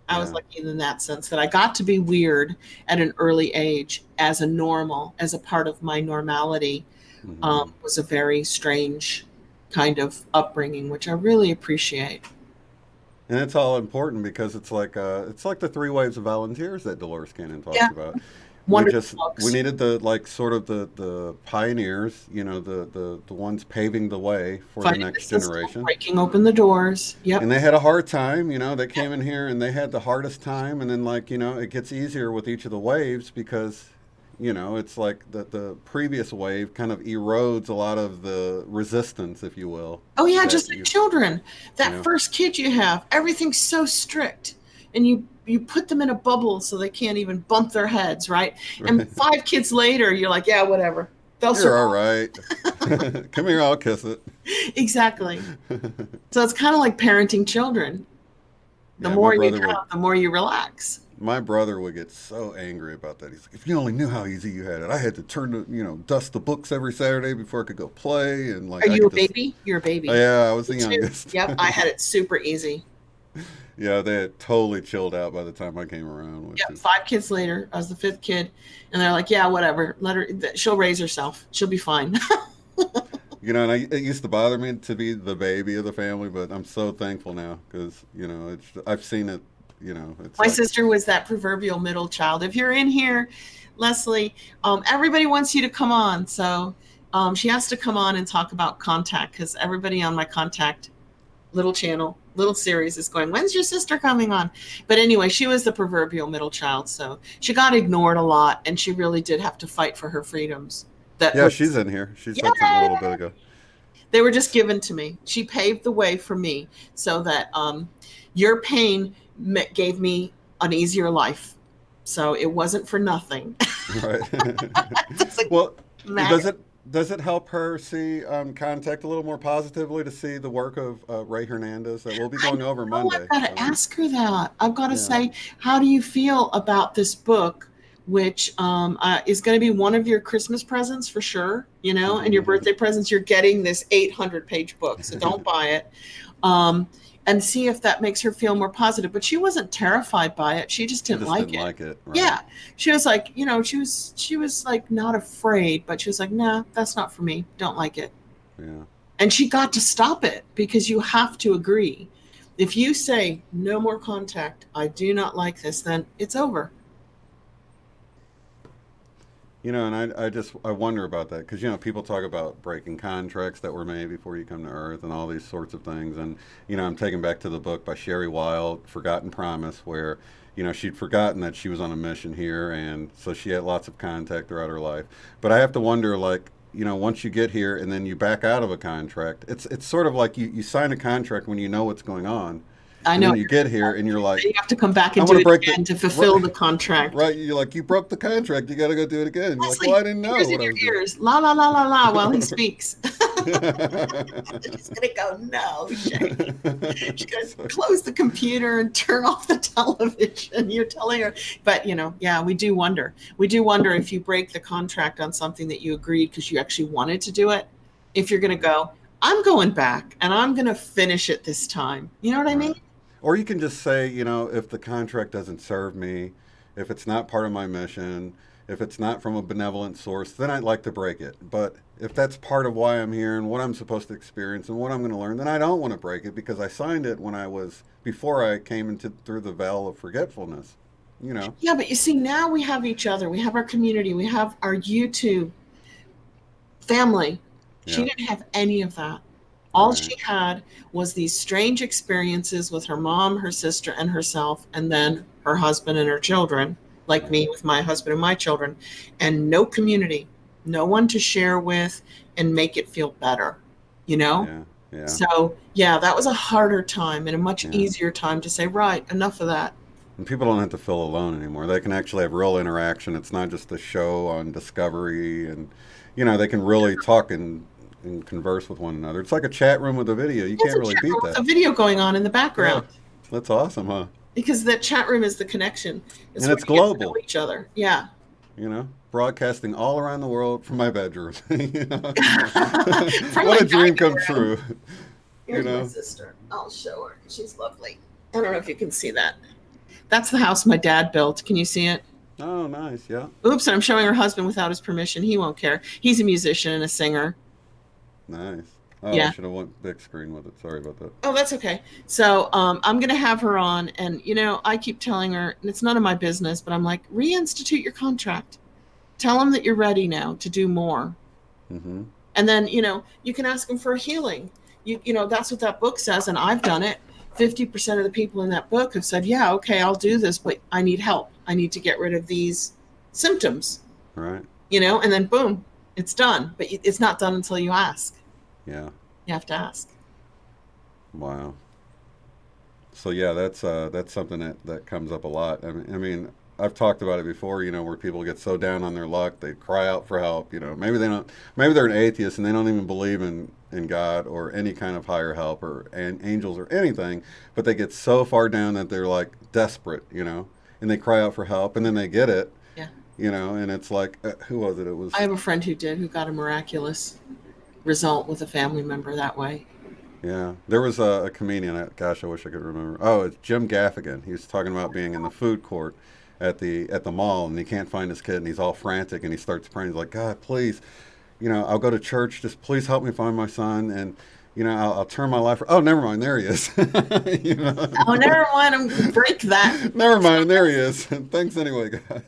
I was Yeah. lucky in that sense that I got to be weird at an early age as a normal, as a part of my normality. Hmm. Was a very strange kind of upbringing, which I really appreciate. And it's all important because it's like the three waves of volunteers that Dolores Cannon talks Yeah, about. wonderful We books. needed the like sort of the pioneers, the ones paving the way for the Finding the next system, generation. breaking open the doors. Yep. And they had a hard time, they came in here and they had the hardest time, and then like, it gets easier with each of the waves because it's like the previous wave kind of erodes a lot of the resistance, if you will, Oh yeah, that just like children. you That know first kid you have, everything's so strict. And you put them in a bubble so they can't even bump their heads, right? And right. 5 kids later, you're like, yeah, whatever. They'll You're all survive. right. Come here, I'll kiss it. Exactly. So it's kind of like parenting children. The Yeah, my more you brother would have, the more you relax. my brother would get so angry about that. He's like, if you only knew how easy you had it. I had to dust the books every Saturday before I could go play, and like Are I you could a just. baby? You're a Oh, baby. yeah, I was Me the too. youngest. Yep, I had it super easy. Yeah, they had totally chilled out by the time I came around, which Yep, is 5 kids later, I was the 5th kid, and they're like, yeah, whatever. Let her. She'll raise herself. She'll be fine. and it used to bother me to be the baby of the family, but I'm so thankful now because I've seen it. It's My like, sister was that proverbial middle child. If you're in here, Leslie, everybody wants you to come on. So she has to come on and talk about contact because everybody on my contact little channel, little series is going, when's your sister coming on? But anyway, she was the proverbial middle child. So she got ignored a lot and she really did have to fight for her freedoms. That yeah, was, she's in here. She yeah, said something a little bit ago. they were just given to me. She paved the way for me so that your pain gave me an easier life. So it wasn't for nothing. Right. It's like Well, magnet. does it help her see contact a little more positively to see the work of Ray Hernandez that we'll be I going over know I've Monday? got to So ask her that. I've got to yeah. say, how do you feel about this book, which is going to be one of your Christmas presents for sure, and your birthday presents? You're getting this 800-page book, so don't buy it. Um, and see if that makes her feel more positive. But she wasn't terrified by it. She just She didn't just like didn't it. like it, right? Yeah. She was like, she was like not afraid, but she was like, nah, that's not for me. Don't like it. Yeah. And she got to stop it because you have to agree. If you say no more contact, I do not like this, then it's over. And I wonder about that because people talk about breaking contracts that were made before you come to Earth and all these sorts of things, and I'm taken back to the book by Sherry Wilde, Forgotten Promise, where she'd forgotten that she was on a mission here, and so she had lots of contact throughout her life. But I have to wonder, like, once you get here and then you back out of a contract, it's sort of like you sign a contract when you know what's going on, I and know. then you get here and you're like, You have to come back I and want do to it break the again to fulfill right, the contract. right. You're like, you broke the contract. You got to go do it again. You're like, well, Leslie, I didn't know fingers in what I your was doing. ears. La la la la la while he speaks. She's gonna go, no, Sherry. She's gonna So, close the computer and turn off the television. You're telling her. But yeah, we do wonder. We do wonder if you break the contract on something that you agreed because you actually wanted to do it, if you're gonna right, go, I'm going back and I'm gonna finish it this time. You know what I mean? right. Or you can just say, if the contract doesn't serve me, if it's not part of my mission, If it's not from a benevolent source, then I'd like to break it. But if that's part of why I'm here and what I'm supposed to experience and what I'm going to learn, then I don't want to break it because I signed it when I was before I came into through the veil of forgetfulness. You know. Yeah, but you see, now we have each other. We have our community. We have our YouTube family. She Yeah. didn't have any of that. All Right. she had was these strange experiences with her mom, her sister, and herself, and then her husband and her children, like Right. me with my husband and my children, and no community, no one to share with and make it feel better, you know? Yeah. Yeah. So, yeah, that was a harder time and a much Yeah. easier time to say, right, enough of that. And people don't have to feel alone anymore. They can actually have real interaction. It's not just a show on Discovery, and they can really talk and converse with one another. It's like a chat room with a video. You It's can't a really chat room beat with a that. video going on in the Yeah, background that's awesome, huh? because that chat room is the connection. It's And where it's you get to know global. each other. Yeah. Broadcasting all around the world from my bedroom. From my What a dream dining come room. true. you Here's my know. sister. I'll show her. She's lovely. I don't know if you can see that. That's the house my dad built. Can you see it? Oh, nice. Yeah, Oops, and I'm showing her husband without his permission. He won't care. He's a musician and a singer. nice. Oh, I Yeah. should have went big screen with it. Sorry about that. Oh, that's okay. So I'm going to have her on. And, I keep telling her, and it's none of my business, but I'm like, reinstitute your contract. Tell them that you're ready now to do more. Mm-hmm. And then, you can ask them for a healing. That's what that book says. And I've done it. 50% of the people in that book have said, yeah, okay, I'll do this, but I need help. I need to get rid of these symptoms, Right. and then boom, it's done. But it's not done until you ask. Yeah. You have to ask. Wow. So yeah, that's something that comes up a lot. I mean, I've talked about it before. Where people get so down on their luck, they cry out for help. Maybe they don't. Maybe they're an atheist and they don't even believe in God or any kind of higher help or angels or anything. But they get so far down that they're like desperate. And they cry out for help, and then they get it. Yeah. And it's like, who was it? It was. I have a friend who got a miraculous result with a family member that way. Yeah, there was a comedian. Gosh, I wish I could remember. Oh, it's Jim Gaffigan. He was talking about being in the food court at the mall, and he can't find his kid, and he's all frantic, and he starts praying. He's like, God, please, I'll go to church. Just please help me find my son, and I'll turn my life. Oh, never mind, there he is. you know, Oh, never mind. I'm going to break that. never mind, there he is. Thanks anyway, God.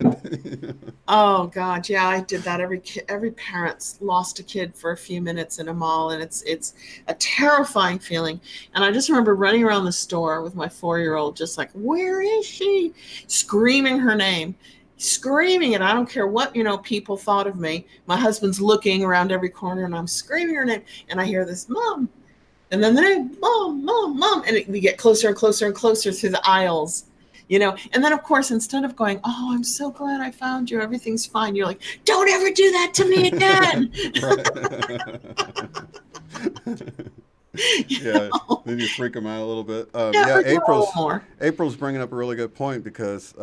Oh God, yeah, I did that. Every parent's lost a kid for a few minutes in a mall, and it's a terrifying feeling. And I just remember running around the store with my 4-year-old, just like, where is she? Screaming her name, screaming it. I don't care what people thought of me. My husband's looking around every corner, and I'm screaming her name, and I hear this mom, and then the name mom, mom, mom, and we get closer and closer and closer through the aisles. And then of course, instead of going, oh, I'm so glad I found you, everything's fine, you're like, don't ever do that to me again. Yeah, then you freak them out a little bit. Never do a April's little more. April's bringing up a really good point because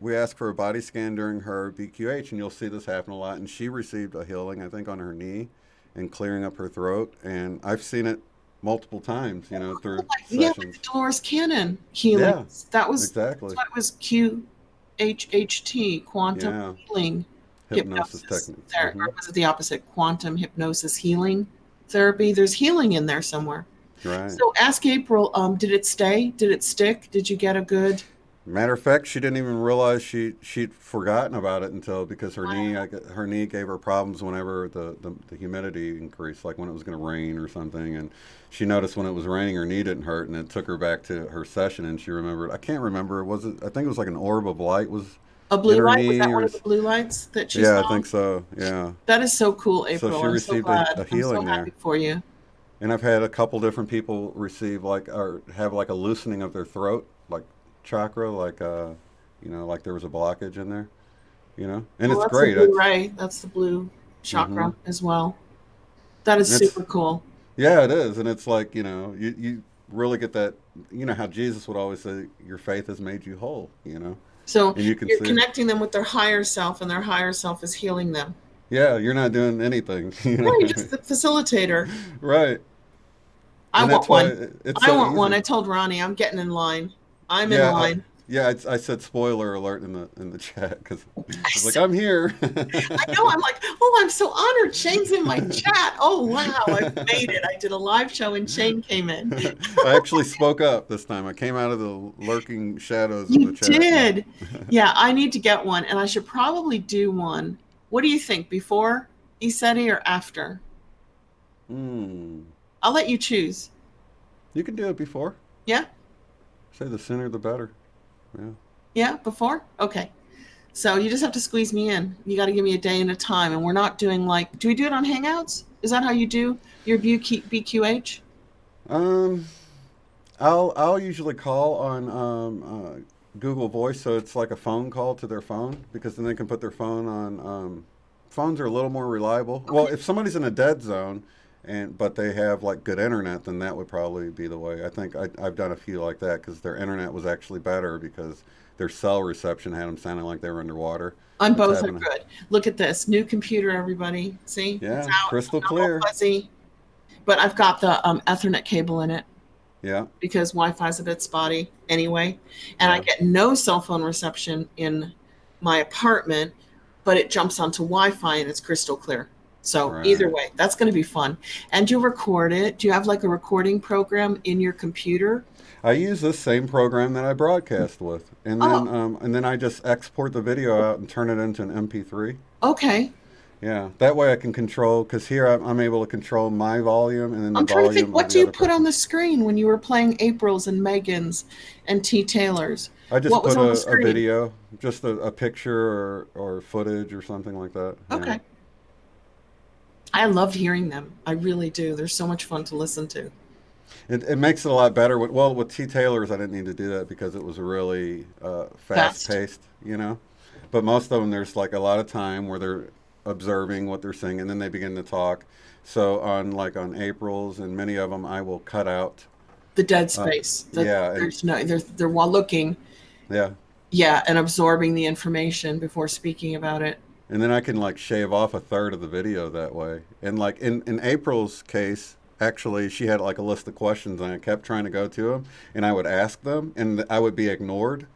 we asked for a body scan during her BQH, and you'll see this happen a lot. And she received a healing, I think, on her knee and clearing up her throat. And I've seen it multiple times, through Yeah, like sessions. the Dolores Cannon healings. That was Exactly. what it was. QHHT, quantum Yeah. healing Hypnosis technique. There, or was it the opposite? Quantum hypnosis healing therapy. There's healing in there somewhere. Right. So ask April, did it stay? Did it stick? Did you get a good? Matter of fact, she didn't even realize she'd forgotten about it until because her knee gave her problems whenever the humidity increased, like when it was going to rain or something. And she noticed when it was raining, her knee didn't hurt, and it took her back to her session. And she remembered. I can't remember. Was it? I think it was like an orb of light was A in blue her light? Was knee. that one Or, of the blue lights that she yeah, saw? I think so. Yeah. That is so cool, April. So she I'm so received glad. a I'm so healing happy there. for you. And I've had a couple different people receive or have like a loosening of their throat, like chakra, like there was a blockage in there, and Well, it's that's great. the blue ray. That's the blue Hmm. chakra as well. That is And it's super cool. yeah, it is, and it's like you really get that. How Jesus would always say, "Your faith has made you whole," So and you can you're see it. connecting them with their higher self, and their higher self is healing them. Yeah, you're not doing anything, No, you're just the facilitator. right? I And want that's why one. it's I so want one. I easy. told Ronnie I'm getting in line. I'm in Yeah, line. Yeah, I said spoiler alert in the chat because I it's like I'm here. know. I'm like, oh, I'm so honored. Shane's in my chat. Oh, wow. I made it. I did a live show and Shane came in. I actually spoke up this time. I came out of the lurking shadows of the You chat. did. Yeah, I need to get one, and I should probably do one. What do you think, before ESETI or after? Hmm. I'll let you choose. You can do it before. Yeah? Say the sooner the better. Yeah. Yeah, before? Okay. So you just have to squeeze me in. You got to give me a day and a time, and we're not doing like, do we do it on Hangouts? Is that how you do your BQH? Um. I'll usually call on Google Voice, so it's like a phone call to their phone because then they can put their phone on. Phones are a little more reliable. Well, Okay. if somebody's in a dead zone, but they have like good internet, then that would probably be the way. I think I've done a few like that because their internet was actually better because their cell reception had them sounding like they were underwater. On It's both are having a good. Look at this new computer, everybody. See, it's yeah, out. crystal Not all clear. fuzzy, but I've got the Ethernet cable in it Yeah, because Wi-Fi is a bit spotty anyway, and I yeah, get no cell phone reception in my apartment, but it jumps onto Wi-Fi and it's crystal clear. So either right. way, that's going to be fun. And you record it. Do you have like a recording program in your computer? I use this same program that I broadcast with, Oh, and then I just export the video out and turn it into an MP3. okay. Yeah, that way I can control because here I'm able to control my volume and then the I'm trying to think, volume of what do the you other put on person. the screen when you were playing April's and Megan's and T. Taylor's? I just What was put on the a screen? video, just a picture or footage or something like that. Yeah. Okay. I love hearing them. I really do. They're so much fun to listen to. It makes it a lot better. With T. Taylor's, I didn't need to do that because it was really fast Fast. paced, you know. But most of them, there's like a lot of time where they're observing what they're seeing, and then they begin to talk. So on April's and many of them, I will cut out. The dead Uh, space. That yeah, and there's no they're while looking, yeah, yeah, and absorbing the information before speaking about it. and then I can like shave off a third of the video that way. And like in April's case, actually, she had like a list of questions, and I kept trying to go to them, and I would ask them, and I would be ignored.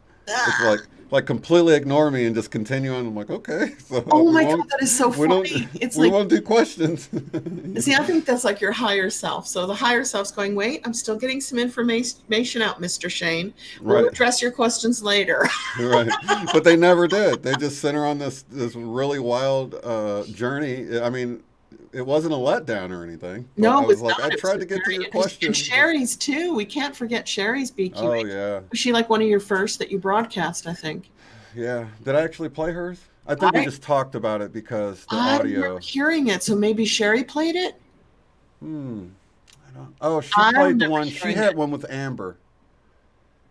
It's Ah, like completely ignore me and just continue on. I'm like, okay, so oh my God, that is so we don't funny. It's we like, won't do questions. You see, know? I think that's like your higher self. So the higher self's going, wait, I'm still getting some information out, Mr. Shane. We'll Right, address your questions later. right. But they never did. They just sent her on this really wild journey. I mean, it wasn't a letdown or anything. But I No, was it's like, I not. It was tried to a get to very your interesting. And questions. But, Sherry's too. We can't forget Sherry's oh BQH. yeah, Was she like one of your first that you broadcast, I think? yeah. Did I actually play hers? I think we I just talked about it because the I remember audio. hearing it, so maybe Sherry played it. Hmm. I don't. Oh, she I played the remember one. She hearing it. had one with Amber.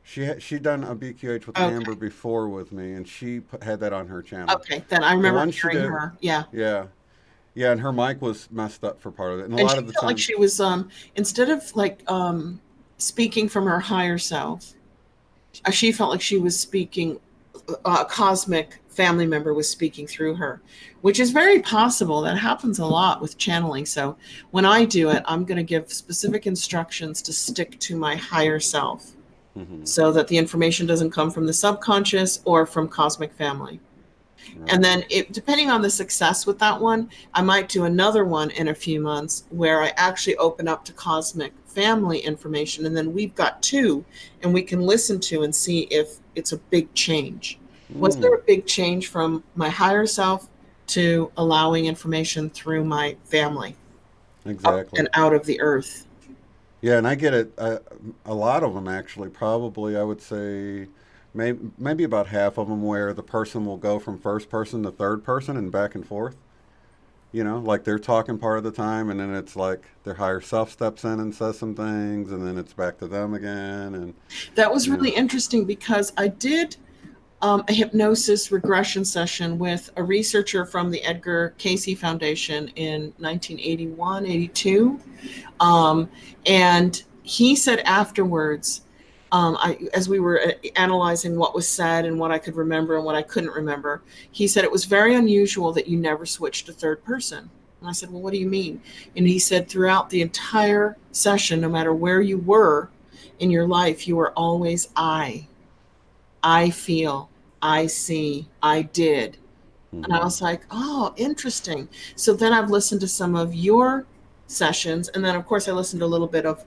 She done a BQH with Amber Okay, before with me, and had that on her channel. okay, then I The remember one she hearing did, her. Yeah, yeah, yeah, and her mic was messed up for part of it, and a and lot she of the felt like times, she was instead of like speaking from her higher self, she felt like she was speaking. A cosmic family member was speaking through her, which is very possible. That happens a lot with channeling. So when I do it, I'm going to give specific instructions to stick to my higher self hmm so that the information doesn't come from the subconscious or from cosmic family. And right, then depending on the success with that one, I might do another one in a few months where I actually open up to cosmic family information. And then we've got two and we can listen to and see if it's a big change. Was there mm, a big change from my higher self to allowing information through my family up exactly. and out of the earth? Yeah, and I get it. A lot of them actually, probably I would say, maybe about half of them where the person will go from first person to third person and back and forth. Like they're talking part of the time, and then it's like their higher self steps in and says some things, and then it's back to them again, and That was you know, really interesting because I did a hypnosis regression session with a researcher from the Edgar Cayce Foundation in 1981, 82. Um, and he said afterwards, as we were analyzing what was said and what I could remember and what I couldn't remember, he said it was very unusual that you never switched to third person. And I said, well, what do you mean? And he said, throughout the entire session, no matter where you were in your life, you were always I. I feel, I see, I did. And I Mm-hmm. was like, oh, interesting. So then I've listened to some of your sessions. And then, of course, I listened to a little bit of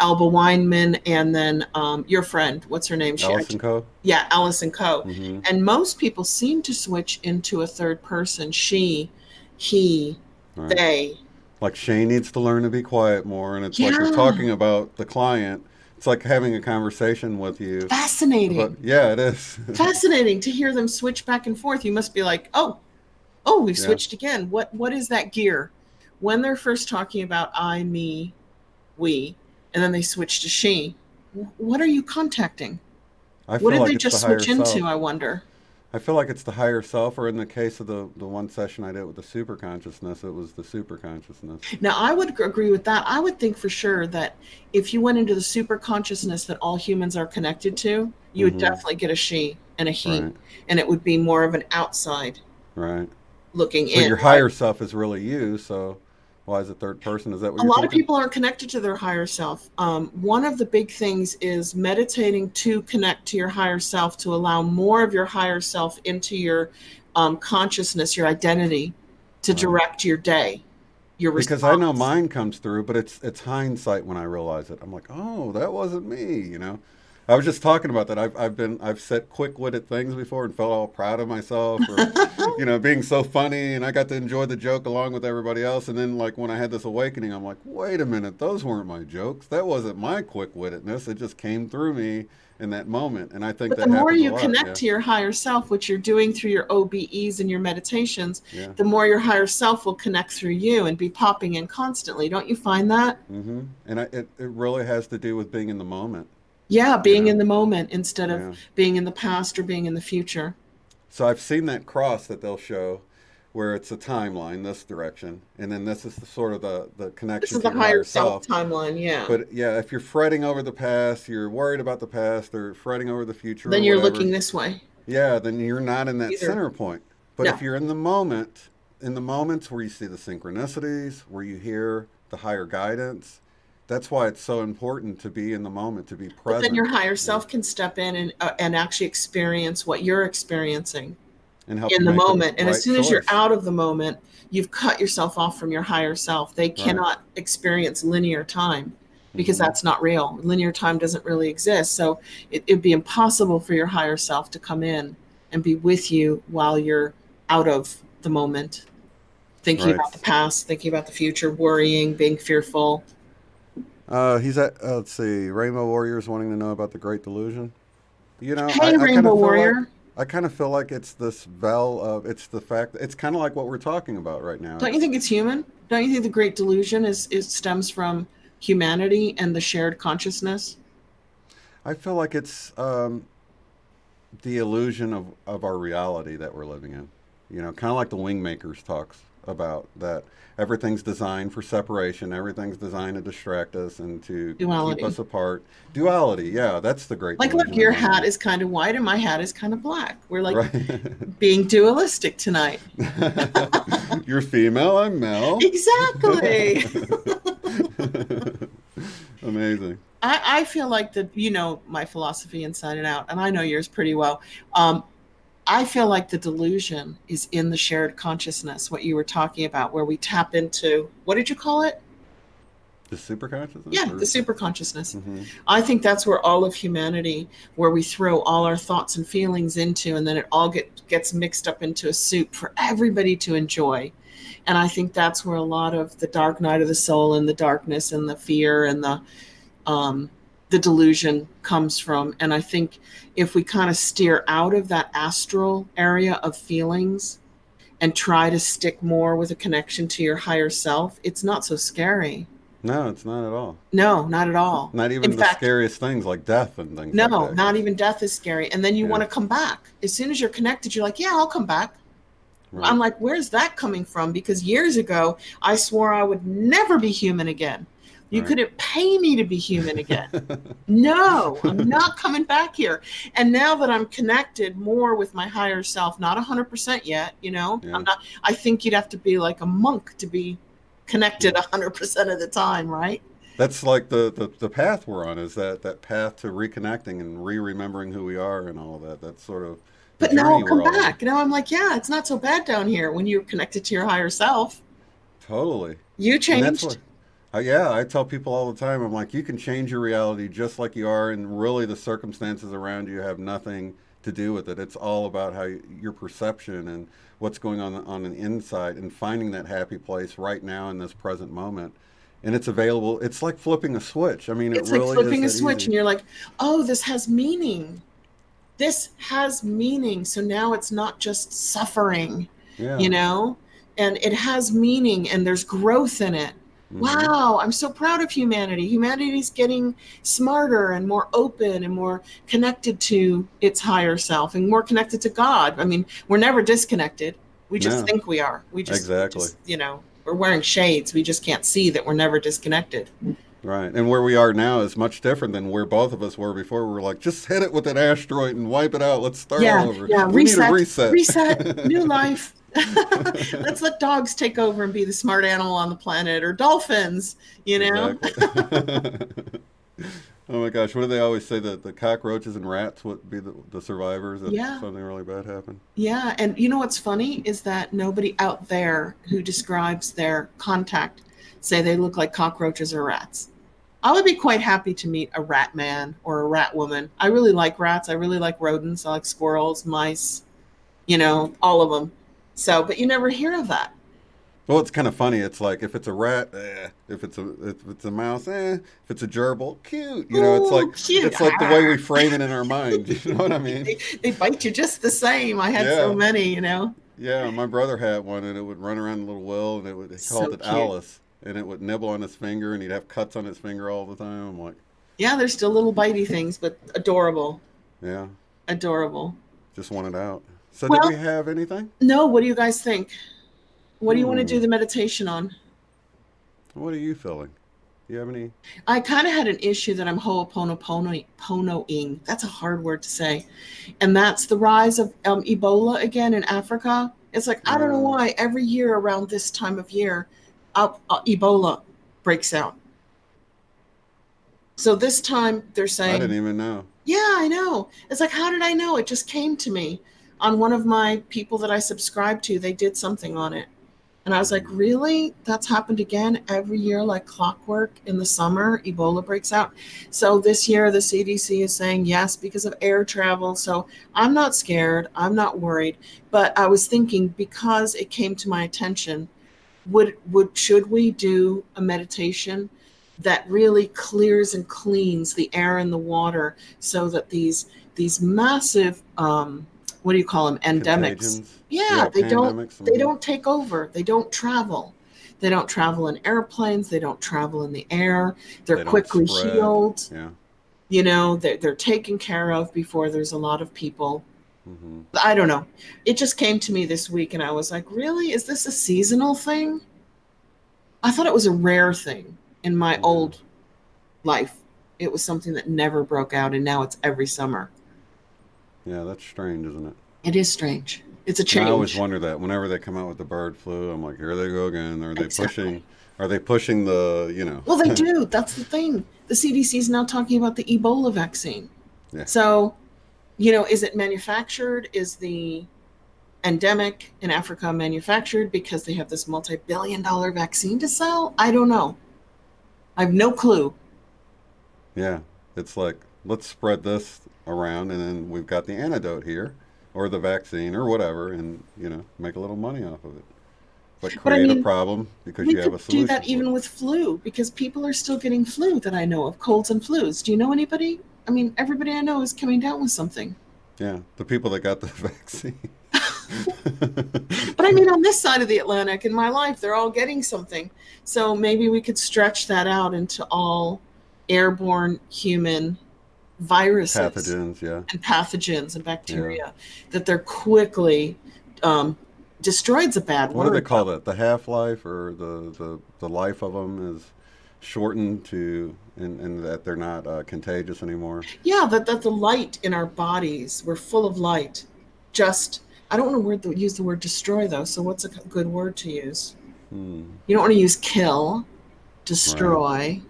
Alba Weinman, and then your friend, what's her name? Allison Co. Yeah, Allison Coe. Mm-hmm. And most people seem to switch into a third person, she, he, Right. they. Like Shane needs to learn to be quiet more, and it's like you're Yeah, talking about the client. It's like having a conversation with you. But fascinating. yeah, it is. Fascinating to hear them switch back and forth. You must be like, oh, we've Yeah. switched again. What is that gear? When they're first talking about I, me, we, and then they switch to she, what are you contacting? I What feel did like they it's the just higher switch into, self. I wonder? I feel like it's the higher self, or in the case of the one session I did with the super consciousness, it was the super consciousness. Now, I would agree with that. I would think for sure that if you went into the super consciousness that all humans are connected to, you would Mm-hmm. definitely get a she and a he, Right. and it would be more of an outside Right. looking But in, your right? higher self is really you, so why is it third person? Is that what A you're lot of thinking? people aren't connected to their higher self. One of the big things is meditating to connect to your higher self, to allow more of your higher self into your consciousness, your identity, to Right. direct your day, your Because I know response. mine comes through, but it's hindsight when I realize it. I'm like, oh, that wasn't me, you know. I was just talking about that. I've said quick witted things before and felt all proud of myself for, being so funny, and I got to enjoy the joke along with everybody else. And then like when I had this awakening, I'm like, wait a minute, those weren't my jokes. That wasn't my quick wittedness. It just came through me in that moment, and I think But the that more happens a you lot. connect Yeah, to your higher self, which you're doing through your OBEs and your meditations, yeah. the more your higher self will connect through you and be popping in constantly. Don't you find that? And it really has to do with being in the moment. Yeah, You being in know. the moment instead of Yeah. being in the past or being in the future. So I've seen that cross that they'll show where it's a timeline this direction, and then this is the sort of the This connection is to the your higher higher self self. timeline, yeah. But yeah, if you're fretting over the past, you're worried about the past, or fretting over the future or Then you're whatever, looking this way yeah, then you're not in that either. center point. But No. if you're in the moment, in the moments where you see the synchronicities, where you hear the higher guidance, that's why it's so important to be in the moment, to be But then your present, higher you know, self can step in and actually experience what you're experiencing and help in you the make the moment. And as right soon as you're choice. out of the moment, you've cut yourself off from your higher self. They Right. cannot experience linear time because Mm-hmm. that's not real. Linear time doesn't really exist. So it'd be impossible for your higher self to come in and be with you while you're out of the moment, thinking Right. about the past, thinking about the future, worrying, being fearful. He's at, let's see, Rainbow Warriors wanting to know about the Great Delusion. Hey, I kind Rainbow of feel like Warrior. it's this it's the fact, it's kind of like what we're talking about right now. Don't you think it's human? Don't you think the great delusion is stems from humanity and the shared consciousness? I feel like it's the illusion of our reality that we're living in. Kind of like the Wingmakers talks about that everything's designed for separation, everything's designed to distract us and to keep Duality. us apart. Duality, yeah, that's the great Like, look, delusion in your my hat mind. is kind of white and my hat is kind of black. We're like Right. being dualistic tonight. You're female, I'm male. Exactly. Amazing. I feel like my philosophy inside and out, and I know yours pretty well. Um, I feel like the delusion is in the shared consciousness, what you were talking about, where we tap into, what did you call it? The super consciousness, Yeah, or the super consciousness. mm-hmm. I think that's where all of humanity, where we throw all our thoughts and feelings into, and then it all gets mixed up into a soup for everybody to enjoy. And I think that's where a lot of the dark night of the soul and the darkness and the fear and um, the delusion comes from. And I think if we kind of steer out of that astral area of feelings and try to stick more with a connection to your higher self, it's not so scary. No, it's not at all. No, not at all. Not In even the fact, scariest things like death and things like no, that. not 'Cause, even death is scary. And then you yeah, want to come back. As soon as you're connected, you're like, yeah, I'll come back. right, I'm like, where's that coming from? Because years ago, I swore I would never be human again. You right. couldn't pay me to be human again. No, I'm not coming back here. And now that I'm connected more with my higher self, not 100% yet, Yeah, I'm not, I think you'd have to be like a monk to be yeah. connected 100% of the time, right? That's like the path we're on, is that path to reconnecting and remembering who we are and all of that. That's sort of the But now I'll journey come we're all on. back. Now I'm like, yeah, it's not so bad down here when you're connected to your higher self. Totally. You And that's changed. what, yeah, I tell people all the time, I'm like, you can change your reality just like you are, and really the circumstances around you have nothing to do with it. It's all about how your perception and what's going on the inside, and finding that happy place right now in this present moment. And it's available. It's like flipping a switch. I mean, it It's like really is flipping a that switch, easy. and you're like, oh, this has meaning. This has meaning. So now it's not just suffering, you Yeah. know, and it has meaning and there's growth in it. Mm-hmm. Wow, I'm so proud of humanity. Humanity's getting smarter and more open and more connected to its higher self and more connected to God. I mean, we're never disconnected. We just No, think we are. We exactly. just, we're wearing shades. We just can't see that we're never disconnected. Right. And where we are now is much different than where both of us were before. We were like, just hit it with an asteroid and wipe it out. Let's start all Yeah, over. yeah, We need a reset, reset. reset, new life. Let's let dogs take over and be the smart animal on the planet, or dolphins, you know? Exactly. Oh my gosh, what do they always say, that the cockroaches and rats would be the survivors if Yeah, something really bad happened? yeah. And you know what's funny is that nobody out there who describes their contact say they look like cockroaches or rats. I would be quite happy to meet a rat man or a rat woman. I really like rats. I really like rodents. I like squirrels, mice, all of them. So, but you never hear of that. Well, it's kind of funny. It's like, if it's a rat, if it's a mouse, if it's a gerbil, cute. It's Oh, like, cute. it's like the way we frame it in our mind. You know what I mean? They bite you just the same. I had so Yeah. many. Yeah, my brother had one, and it would run around the little well, and he called So it cute. Alice, and it would nibble on his finger, and he'd have cuts on his finger all the time. I'm like, Yeah, they're still little bitey things, but adorable. yeah, Adorable. just want it out. So, did we Well, have anything? no, what do you guys think? What do you want to do Hmm. the meditation on? What are you feeling? Do you have any? I kind of had an issue that I'm ho'oponoponoing. That's a hard word to say. And that's the rise of Ebola again in Africa. It's like, I don't know Uh, why every year around this time of year, Ebola breaks out. So this time they're I didn't saying, even know. yeah, I know. It's like, how did I know? It just came to me on one of my people that I subscribe to. They did something on it. And I was like, Hmm. really? That's happened again every year, like clockwork in the summer, Ebola breaks out. So this year, the CDC is saying yes because of air travel. So I'm not scared. I'm not worried. But I was thinking, because it came to my attention, should we do a meditation that really clears and cleans the air and the water so that these massive what do you call them, endemics, Contagions? yeah, Yeah, they don't pandemics. they Hmm. don't take over, they don't travel in airplanes, they don't travel in the air, they're They don't quickly spread. healed, Yeah. they're taken care of before there's a lot of people. Hmm. I don't know, it just came to me this week and I was like, really, is this a seasonal thing? I thought it was a rare thing in my Yeah. old life. It was something that never broke out, and now it's every summer. Yeah, that's strange, isn't it? It is strange. It's a And I always change. wonder that whenever they come out with the bird flu, I'm like, here they go again. Are they pushing? Exactly. Are they pushing Well, they do. That's the thing. The CDC is now talking about the Ebola vaccine. Yeah. So, is it manufactured? Is the endemic in Africa manufactured because they have this multi-billion-dollar vaccine to sell? I don't know. I have no clue. Yeah. It's like, let's spread this around, and then we've got the antidote here, or the vaccine, or whatever, and make a little money off of it. But But I create a mean, problem because we you have could a do solution that for it. even with flu because people are still getting flu that I know of, colds and flus. Do you know anybody? I mean, everybody I know is coming down with something. Yeah, the people that got the vaccine. But I mean, on this side of the Atlantic in my life, they're all getting something. So maybe we could stretch that out into all airborne human viruses Pathogens, yeah, and pathogens and yeah. bacteria that they're quickly destroyed's a bad What do they word, call though. that? The half life, or the life of them is shortened to, and that they're not contagious anymore. Yeah, that the light in our bodies, we're full of light. Just, I don't want to use the word destroy, though. So what's a good word to use? Hmm. You don't want to use kill, Right. destroy.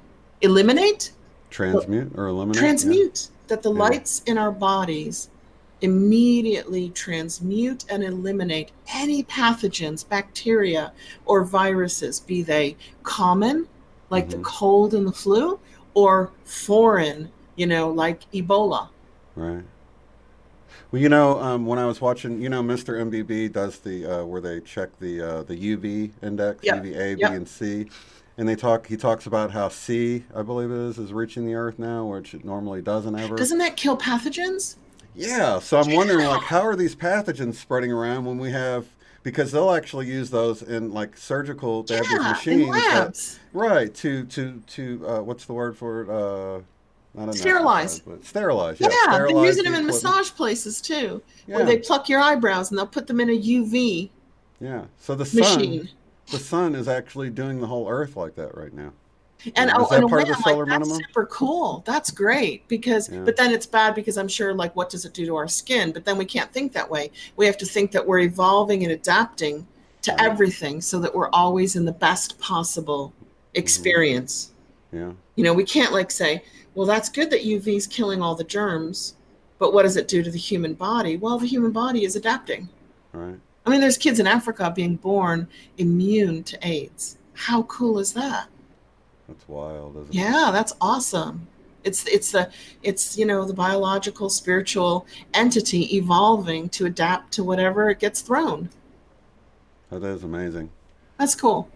eliminate, Transmute or eliminate? Yeah. transmute, that the Yeah. lights in our bodies immediately transmute and eliminate any pathogens, bacteria, or viruses, be they common, like the Mm-hmm. cold and the flu, or foreign, like Ebola. Right. Well, when I was watching, Mr. MBB does the where they check the UV index, Yep. UVA, B, Yep. and C, and he talks about how C, I believe it is reaching the Earth now, which it normally doesn't ever. Doesn't that kill pathogens? Yeah, so I'm wondering, like, how are these pathogens spreading around when we have, because they'll actually use those in like surgical. They have these Yeah, in machines that, labs. right, to what's the word for it? Not anesthetize, Sterilize. but sterilize. Yeah, Yeah, they're sterilize using the them in equipment. massage places too, where Yeah, they pluck your eyebrows and they'll put them in a UV yeah. So machine. the sun is actually doing the whole Earth like that right now. And Is in that a part way, of the I'm like, solar that's minimum? super cool. That's great Yeah, but then it's bad because I'm sure, like, what does it do to our skin? But then we can't think that way. We have to think that we're evolving and adapting to right. everything so that we're always in the best possible Hmm. experience. Yeah, We can't like say, well, that's good that UV is killing all the germs, but what does it do to the human body? Well, the human body is adapting. right. I mean, there's kids in Africa being born immune to AIDS. How cool is that? That's wild, isn't it? Yeah, that's awesome. It's the biological spiritual entity evolving to adapt to whatever it gets thrown. That is amazing. That's cool.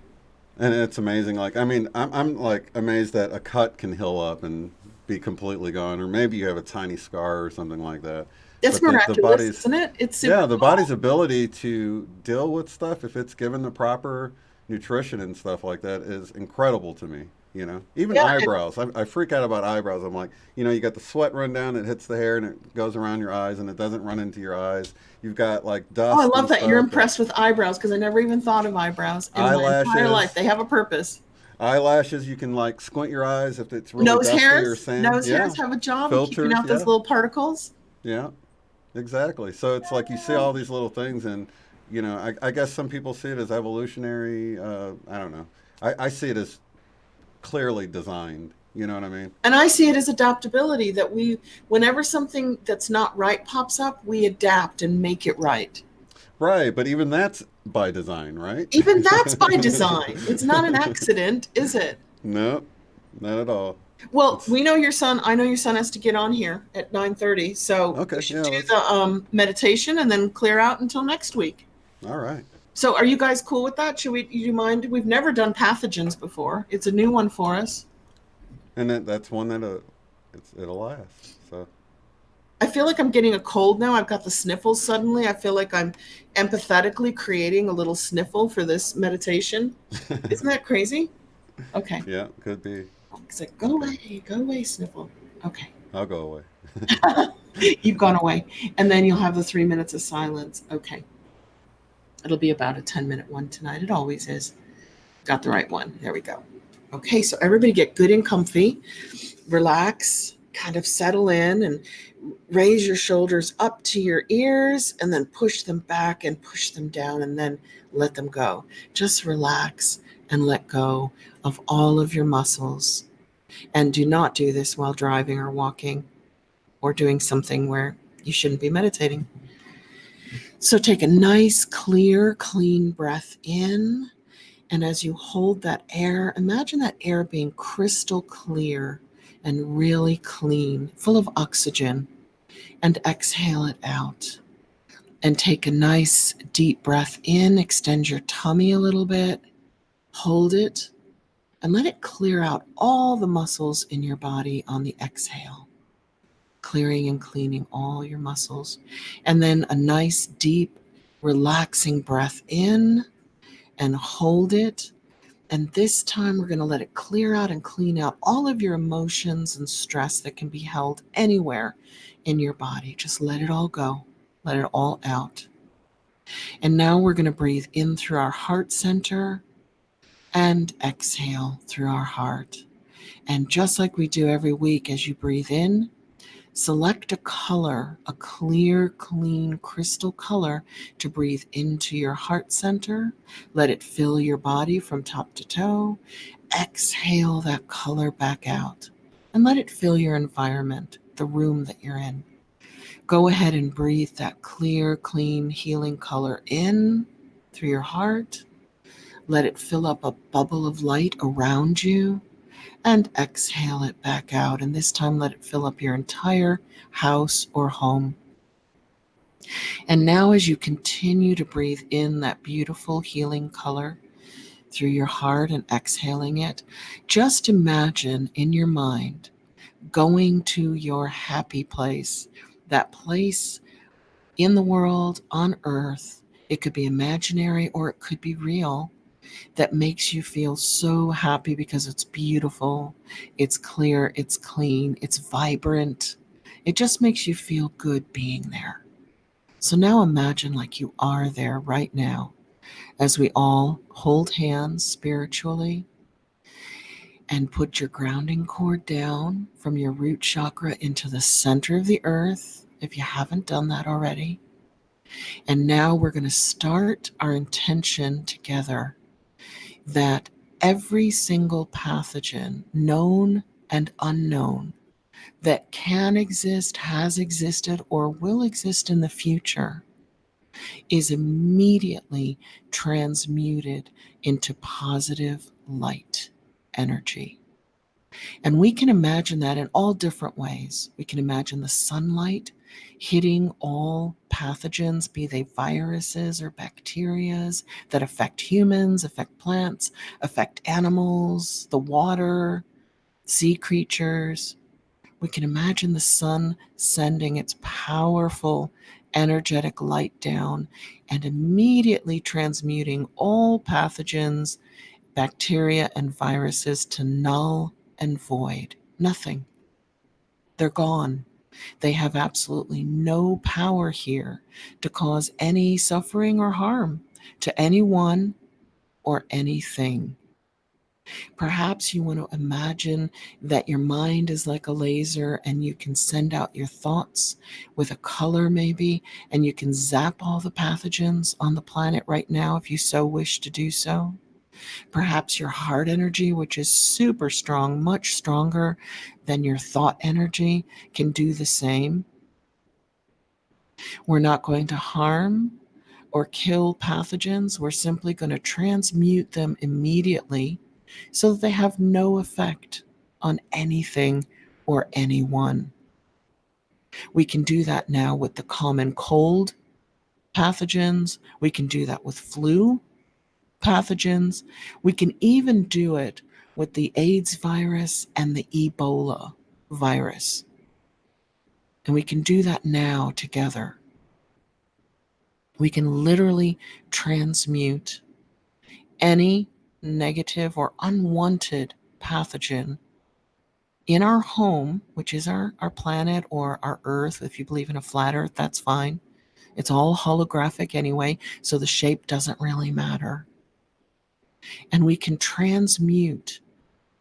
And it's amazing. Like, I mean, I'm like amazed that a cut can heal up and be completely gone, or maybe you have a tiny scar or something like that. It's But the miraculous, body's, isn't it? It's super yeah, the body's cool. ability to deal with stuff if it's given the proper nutrition and stuff like that is incredible to me. Even Yeah, eyebrows. I freak out about eyebrows. I'm like, you got the sweat run down, it hits the hair and it goes around your eyes and it doesn't run into your eyes. You've got like oh, I dust love and that you're stuff that impressed with eyebrows because I never even thought of eyebrows in my entire life. eyelashes. They have a purpose. Eyelashes, you can like squint your eyes if it's really Nose dusty or hairs, sand. nose Yeah. hairs have a job of keeping Filters, out those yeah. little particles. Yeah. Exactly. So it's like you see all these little things, and I guess some people see it as evolutionary. I don't know. I see it as clearly designed. You know what I mean? And I see it as adaptability that whenever something that's not right pops up, we adapt and make it right. Right. But even that's by design, right? Even that's by design. It's not an accident, is it? No, not at all. Well, It's I know your son has to get on here at 9:30, so we okay. should Yeah. do Let's. the meditation and then clear out until next week. All right. So are you guys cool with that? Do you mind? We've never done pathogens before. It's a new one for us. And that's one that it'll last. So I feel like I'm getting a cold now. I've got the sniffles suddenly. I feel like I'm empathetically creating a little sniffle for this meditation. Isn't that crazy? Okay. yeah, could be. It's like, Okay. go away, sniffle. Okay. I'll go away. You've gone away. And then you'll have the 3 minutes of silence. Okay. It'll be about a 10-minute one tonight. It always is. Got the right one. There we go. Okay, so everybody get good and comfy. Relax, kind of settle in and raise your shoulders up to your ears and then push them back and push them down and then let them go. Just relax and let go of all of your muscles. And do not do this while driving or walking or doing something where you shouldn't be meditating. So take a nice, clear, clean breath in. And as you hold that air, imagine that air being crystal clear and really clean, full of oxygen. And exhale it out. And take a nice, deep breath in. Extend your tummy a little bit. Hold it. And let it clear out all the muscles in your body on the exhale. Clearing and cleaning all your muscles. And then a nice, deep, relaxing breath in and hold it. And this time we're going to let it clear out and clean out all of your emotions and stress that can be held anywhere in your body. Just let it all go. Let it all out. And now we're going to breathe in through our heart center and exhale through our heart. And just like we do every week, as you breathe in, Select a color, a clear, clean, crystal color to breathe into your heart center. Let it fill your body from top to toe. Exhale that color back out and let it fill your environment, the room that you're in. Go ahead and breathe that clear, clean, healing color in through your heart. Let it fill up a bubble of light around you and exhale it back out. And this time, let it fill up your entire house or home. And now, as you continue to breathe in that beautiful healing color through your heart and exhaling it, just imagine in your mind going to your happy place, that place in the world, on earth. It could be imaginary or it could be real, that makes you feel so happy because it's beautiful, it's clear, it's clean, it's vibrant. It just makes you feel good being there. So now imagine like you are there right now as we all hold hands spiritually and put your grounding cord down from your root chakra into the center of the earth, if you haven't done that already. And now we're going to start our intention together that every single pathogen, known and unknown, that can exist, has existed, or will exist in the future, is immediately transmuted into positive light energy. And we can imagine that in all different ways. We can imagine the sunlight hitting all pathogens, be they viruses or bacterias that affect humans, affect plants, affect animals, the water, sea creatures. We can imagine the sun sending its powerful energetic light down and immediately transmuting all pathogens, bacteria, and viruses to null and void. Nothing. They're gone. They have absolutely no power here to cause any suffering or harm to anyone or anything. Perhaps you want to imagine that your mind is like a laser and you can send out your thoughts with a color maybe, and you can zap all the pathogens on the planet right now if you so wish to do so. Perhaps your heart energy, which is super strong, much stronger than your thought energy, can do the same. We're not going to harm or kill pathogens. We're simply going to transmute them immediately so that they have no effect on anything or anyone. We can do that now with the common cold pathogens. We can do that with flu pathogens. We can even do it with the AIDS virus and the Ebola virus. And we can do that now together. We can literally transmute any negative or unwanted pathogen in our home, which is our planet or our earth. If you believe in a flat earth, that's fine. It's all holographic anyway, so the shape doesn't really matter. And we can transmute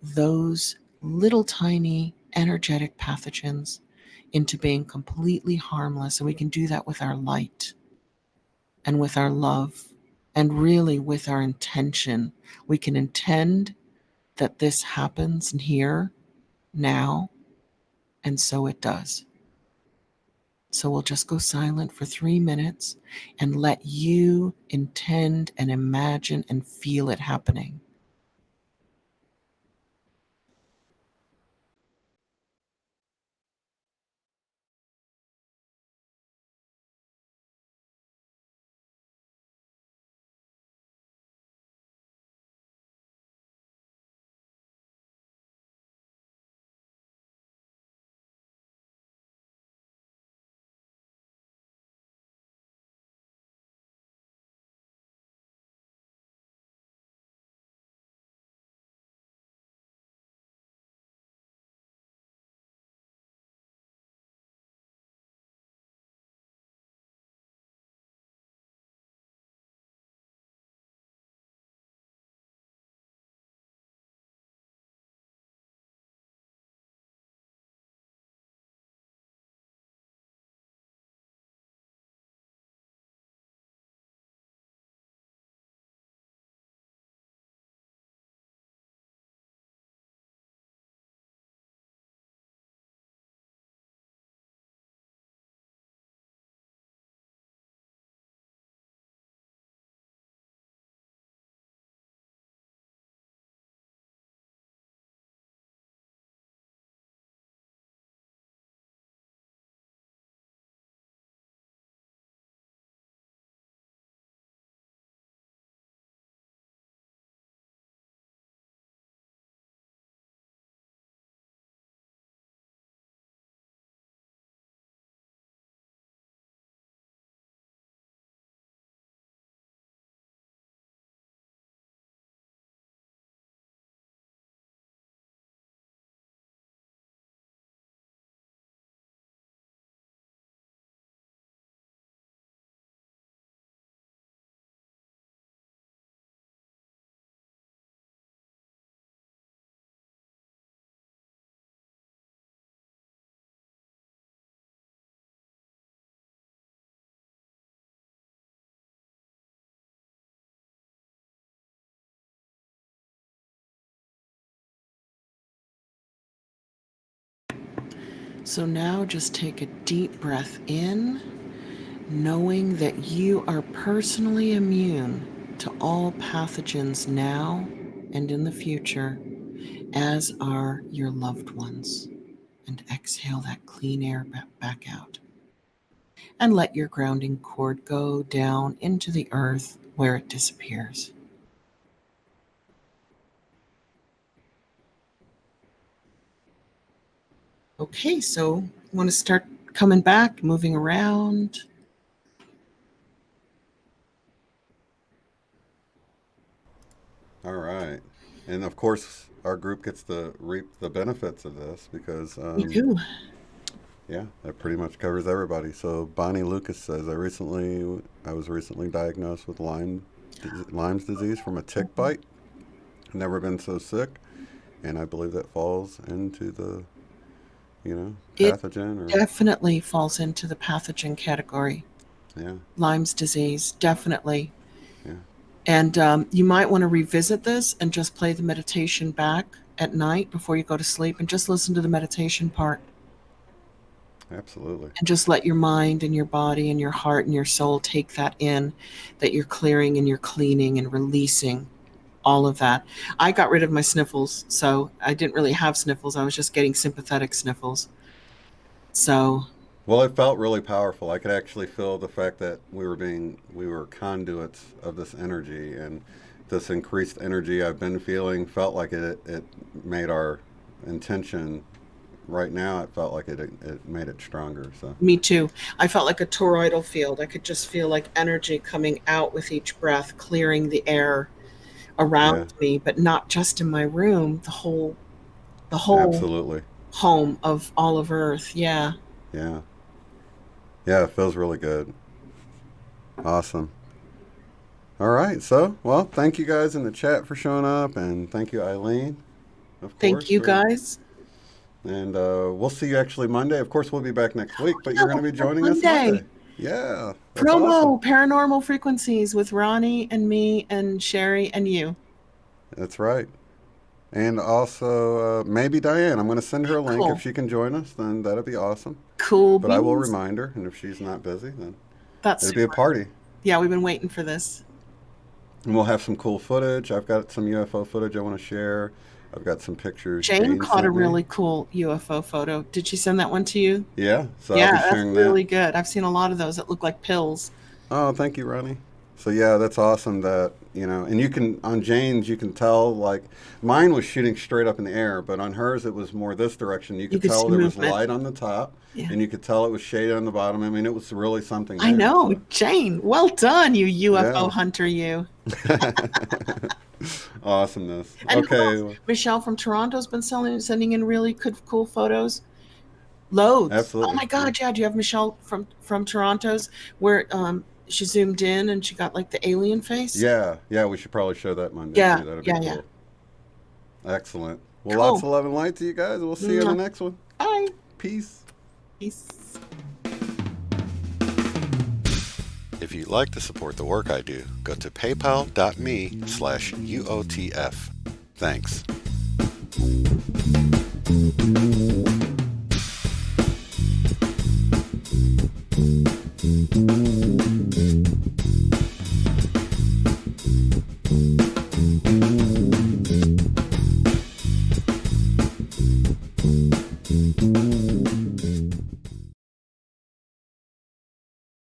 those little tiny energetic pathogens into being completely harmless. And we can do that with our light and with our love and really with our intention. We can intend that this happens here, now, and so it does. So we'll just go silent for 3 minutes and let you intend and imagine and feel it happening. So now just take a deep breath in, knowing that you are personally immune to all pathogens now and in the future, as are your loved ones. And exhale that clean air back out. And let your grounding cord go down into the earth where it disappears. Okay, so you want to start coming back, moving around. All right. And of course, our group gets to reap the benefits of this because, You do. yeah, that pretty much covers everybody. So Bonnie Lucas says, I was recently diagnosed with Lyme's disease from a tick bite. Never been so sick, and I believe that falls into the, pathogen or Definitely falls into the pathogen category. yeah, Lyme's disease, definitely. yeah, And you might want to revisit this and just play the meditation back at night before you go to sleep and just listen to the meditation part. absolutely. And just let your mind and your body and your heart and your soul take that in, that you're clearing and you're cleaning and releasing all of that. I got rid of my sniffles, so I didn't really have sniffles. I was just getting sympathetic sniffles. So Well, it felt really powerful. I could actually feel the fact that we were conduits of this energy, and this increased energy I've been feeling felt like it made our intention. Right now, it felt like it made it stronger. So me too. I felt like a toroidal field. I could just feel like energy coming out with each breath, clearing the air yeah, around me, but not just in my room, the whole absolutely, home of all of Earth. Yeah. yeah, yeah. It feels really good. Awesome. All right. So, well, thank you guys in the chat for showing up, and thank you, Eileen, of Thank course, you for. guys. And we'll see you actually Monday. Of course, we'll be back next week, but Yeah, you're going to be on joining us Monday. Monday. Yeah, that's awesome. Promo Paranormal Frequencies with Ronnie and me and Sherry and you. That's right. And also, maybe Diane. I'm going to send her a link. If Cool. she can join us, then that'd be awesome. Cool But I will beans. remind her, and if she's not busy, then That's it'll be a super. party. Yeah, we've been waiting for this. And we'll have some cool footage. I've got some UFO footage I want to share. I've got some pictures Jane Jane caught a sent me. really cool UFO photo. Did she send that one to you? Yeah, so I'll Yeah, be that's sharing that. really good. I've seen a lot of those that look like pills. Oh, thank you, Ronnie. So yeah, that's awesome that, and you can, on Jane's, you can tell, like, mine was shooting straight up in the air, but on hers, it was more this direction. You You could could tell see there was movement. light on the top, Yeah. and you could tell it was shaded on the bottom. I mean, it was really something I there. know. So, Jane, well done, you UFO yeah. hunter, you. Awesomeness. And who else? Okay, Michelle from Toronto's been sending in really good, cool photos. Loads. Oh absolutely. my Yeah. God, yeah. Do you have Michelle from Toronto's where she zoomed in and she got like the alien face? Yeah, yeah, we should probably show that Monday Yeah, too. That'd be yeah, yeah. cool. Excellent. Well, lots Cool. of love and light to you guys. We'll see you on the next one. Bye. Peace. Peace. If you'd like to support the work I do, go to paypal.me/UOTF. Thanks.